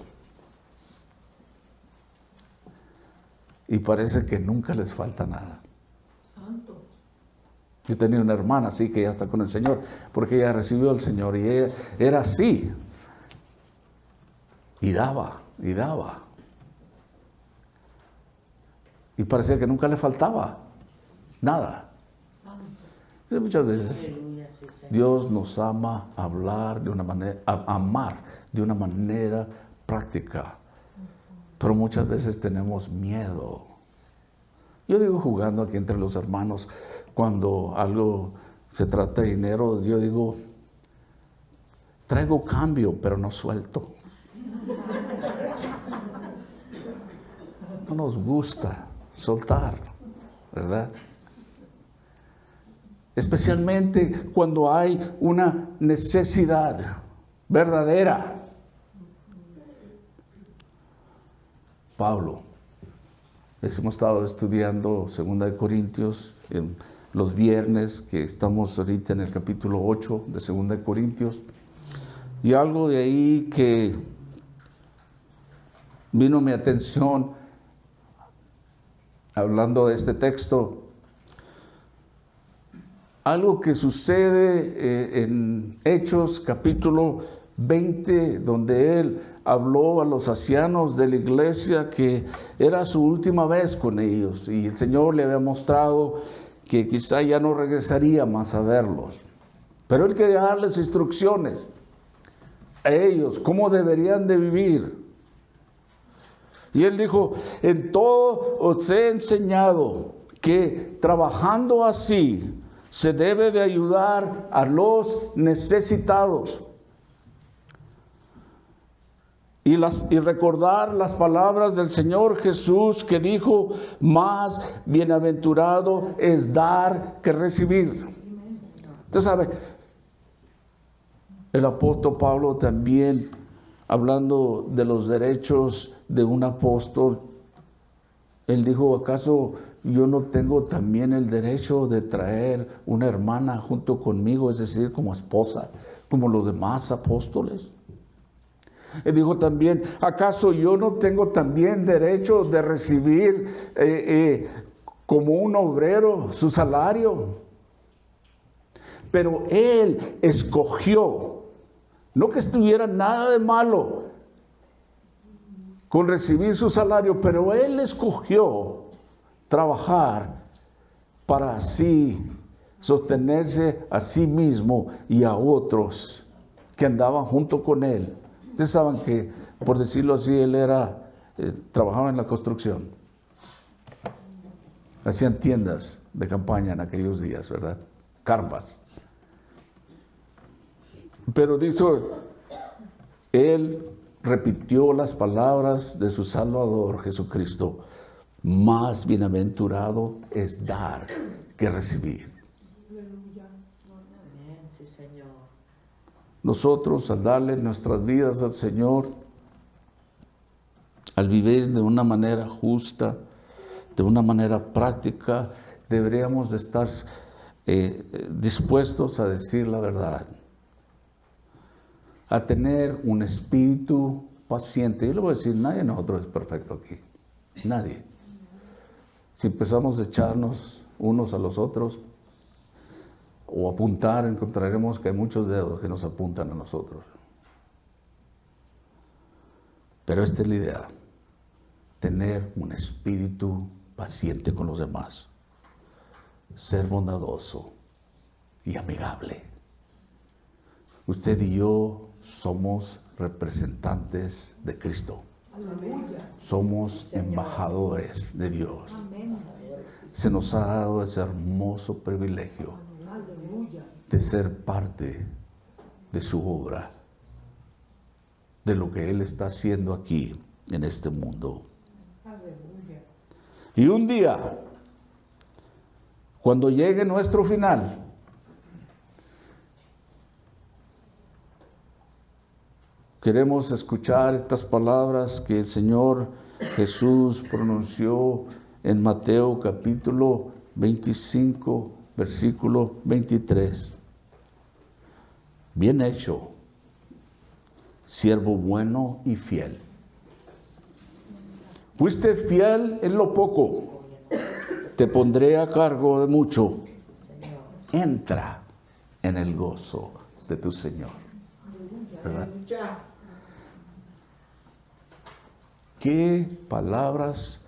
Y parece que nunca les falta nada. Santo. Yo tenía una hermana así que ya está con el Señor, porque ella recibió al Señor y ella era así. Y daba, y daba. Y parecía que nunca le faltaba nada. Muchas veces Aleluya, sí, Señor. Dios nos ama hablar de una manera, amar de una manera práctica, pero muchas veces tenemos miedo. Yo digo, jugando aquí entre los hermanos, cuando algo se trata de dinero, yo digo: traigo cambio, pero no suelto. no nos gusta soltar, ¿verdad? Especialmente cuando hay una necesidad verdadera. Pablo, hemos estado estudiando 2 Corintios en los viernes, que estamos ahorita en el capítulo 8 de 2 Corintios, y algo de ahí que vino a mi atención hablando de este texto, algo que sucede en Hechos capítulo 20, donde él habló a los ancianos de la iglesia que era su última vez con ellos, y el Señor le había mostrado que quizá ya no regresaría más a verlos, pero él quería darles instrucciones a ellos, cómo deberían de vivir. Y él dijo: en todo os he enseñado que trabajando así se debe de ayudar a los necesitados. Y recordar las palabras del Señor Jesús, que dijo: más bienaventurado es dar que recibir. Usted sabe, el apóstol Pablo también, hablando de los derechos de un apóstol, él dijo: ¿acaso yo no tengo también el derecho de traer una hermana junto conmigo, es decir, como esposa, como los demás apóstoles? Él dijo también: ¿acaso yo no tengo también derecho de recibir como un obrero su salario? Pero él escogió, no que estuviera nada de malo con recibir su salario, pero él escogió trabajar para así sostenerse a sí mismo y a otros que andaban junto con él. Ustedes saben que, por decirlo así, él trabajaba en la construcción. Hacían tiendas de campaña en aquellos días, ¿verdad? Carpas. Pero dijo, él repitió las palabras de su Salvador Jesucristo: más bienaventurado es dar que recibir. Amén, sí, Señor. Nosotros, al darle nuestras vidas al Señor, al vivir de una manera justa, de una manera práctica, deberíamos de estar dispuestos a decir la verdad, a tener un espíritu paciente. Yo le voy a decir, nadie de nosotros es perfecto aquí, nadie. Si empezamos a echarnos unos a los otros o apuntar, encontraremos que hay muchos dedos que nos apuntan a nosotros. Pero esta es la idea: tener un espíritu paciente con los demás, ser bondadoso y amigable. Usted y yo somos representantes de Cristo. Somos embajadores de Dios. Se nos ha dado ese hermoso privilegio de ser parte de su obra, de lo que Él está haciendo aquí en este mundo. Y un día, cuando llegue nuestro final, queremos escuchar estas palabras que el Señor Jesús pronunció en Mateo capítulo 25, versículo 23. Bien hecho, siervo bueno y fiel. Fuiste fiel en lo poco, te pondré a cargo de mucho. Entra en el gozo de tu Señor. ¿Verdad? Qué palabras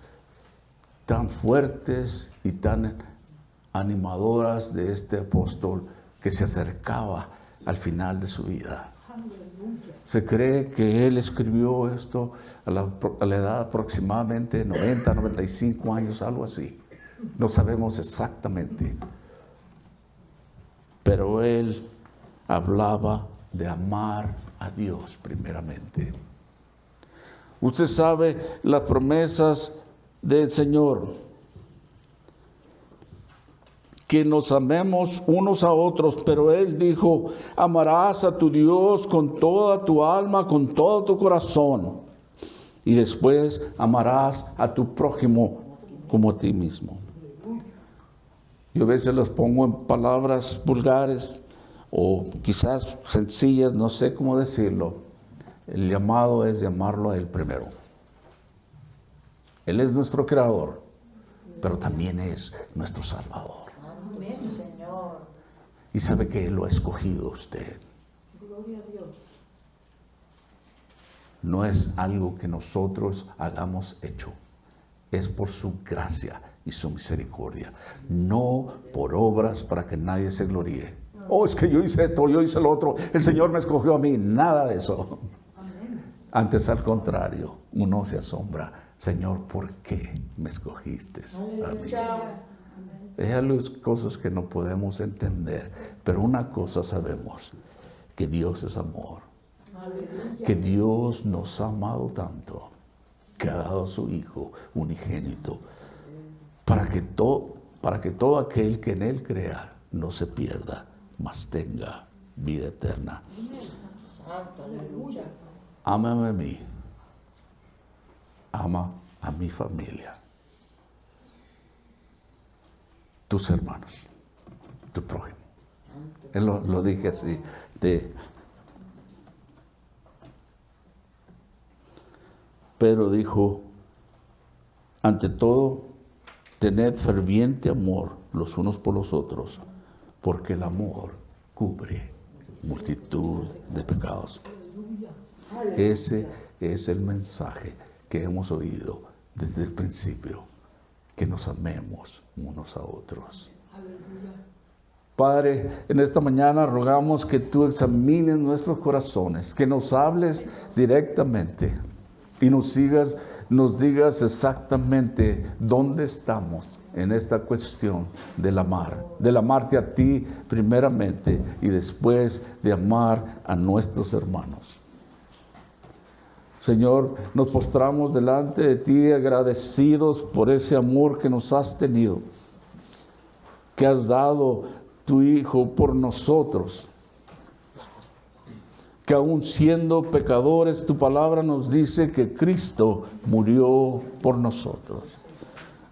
tan fuertes y tan animadoras de este apóstol que se acercaba al final de su vida. Se cree que él escribió esto a la edad aproximadamente 90, 95 años, algo así. No sabemos exactamente. Pero él hablaba de amar a Dios primeramente. Usted sabe las promesas del Señor, que nos amemos unos a otros, pero Él dijo, amarás a tu Dios con toda tu alma, con todo tu corazón, y después amarás a tu prójimo como a ti mismo. Yo a veces los pongo en palabras vulgares o quizás sencillas, no sé cómo decirlo. El llamado es de amarlo a Él primero. Él es nuestro creador, pero también es nuestro Salvador. Amén, Señor. Y sabe que Él lo ha escogido a usted. Gloria a Dios. No es algo que nosotros hagamos hecho. Es por su gracia y su misericordia. No por obras para que nadie se gloríe. Oh, es que yo hice esto, yo hice lo otro. El Señor me escogió a mí. Nada de eso. Antes, al contrario, uno se asombra. Señor, ¿por qué me escogiste a mí? Aleluya. Hay las cosas que no podemos entender, pero una cosa sabemos, que Dios es amor, que Dios nos ha amado tanto, que ha dado a su Hijo unigénito, para que todo aquel que en Él crea no se pierda, mas tenga vida eterna. Santo, aleluya. Ámame a mí, ama a mi familia, tus hermanos, tu prójimo. Él lo dije así, Pedro dijo, ante todo, tened ferviente amor los unos por los otros, porque el amor cubre multitud de pecados. Ese es el mensaje que hemos oído desde el principio, que nos amemos unos a otros. Padre, en esta mañana rogamos que tú examines nuestros corazones, que nos hables directamente y nos digas exactamente dónde estamos en esta cuestión del amarte a ti primeramente y después de amar a nuestros hermanos. Señor, nos postramos delante de ti agradecidos por ese amor que nos has tenido, que has dado tu Hijo por nosotros, que aun siendo pecadores, tu palabra nos dice que Cristo murió por nosotros.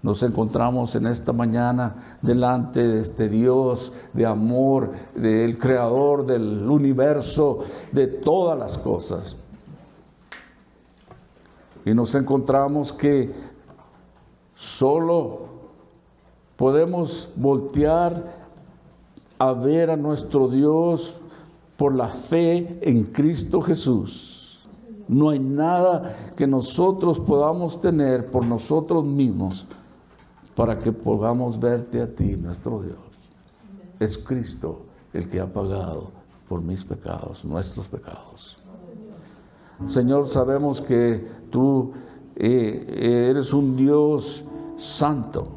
Nos encontramos en esta mañana delante de este Dios de amor, del Creador del universo, de todas las cosas. Y nos encontramos que solo podemos voltear a ver a nuestro Dios por la fe en Cristo Jesús. No hay nada que nosotros podamos tener por nosotros mismos para que podamos verte a ti, nuestro Dios. Es Cristo el que ha pagado por mis pecados, nuestros pecados. Señor, sabemos que tú eres un Dios santo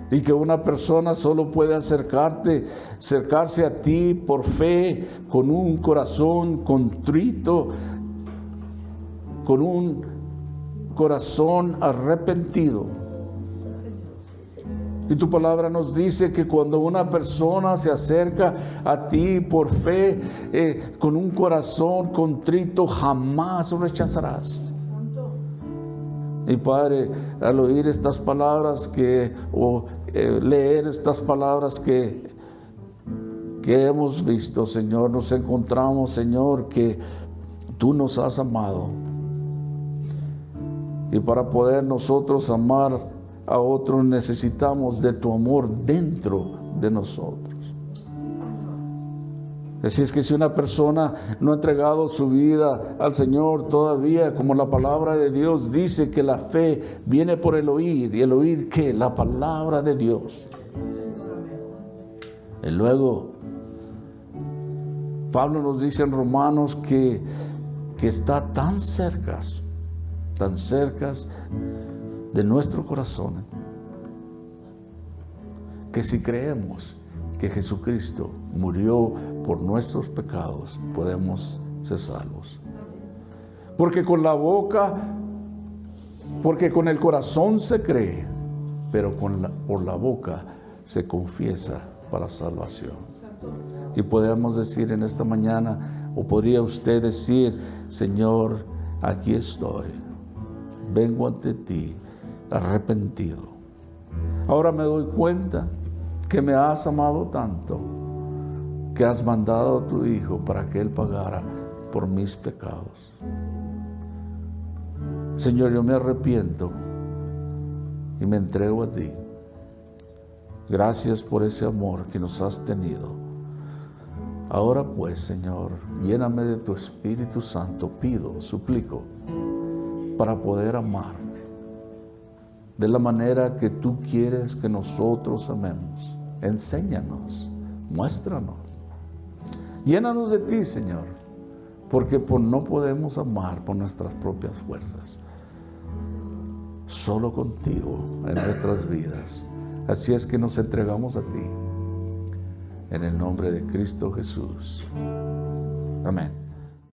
y que una persona solo puede acercarse a ti por fe, con un corazón contrito, con un corazón arrepentido. Y tu palabra nos dice que cuando una persona se acerca a ti por fe, con un corazón contrito, jamás lo rechazarás. Y Padre, al oír estas palabras leer estas palabras que hemos visto, Señor, nos encontramos, Señor, que tú nos has amado. Y para poder nosotros amar a otros necesitamos de tu amor dentro de nosotros. Así es que si una persona no ha entregado su vida al Señor todavía, como la palabra de Dios dice que la fe viene por el oír, y el oír ¿qué? La palabra de Dios. Y luego Pablo nos dice en Romanos que está tan cerca de nuestro corazón, que si creemos que Jesucristo murió por nuestros pecados, podemos ser salvos. Porque con la boca Porque con el corazón se cree, pero por la boca se confiesa para salvación. Y podemos decir en esta mañana, o podría usted decir: Señor, aquí estoy, vengo ante ti arrepentido. Ahora me doy cuenta que me has amado tanto, que has mandado a tu Hijo para que Él pagara por mis pecados. Señor, yo me arrepiento y me entrego a ti. Gracias por ese amor que nos has tenido. Ahora pues, Señor, lléname de tu Espíritu Santo, pido, suplico, para poder amar de la manera que tú quieres que nosotros amemos. Enséñanos, muéstranos. Llénanos de ti, Señor, porque no podemos amar por nuestras propias fuerzas. Solo contigo en nuestras vidas. Así es que nos entregamos a ti. En el nombre de Cristo Jesús. Amén.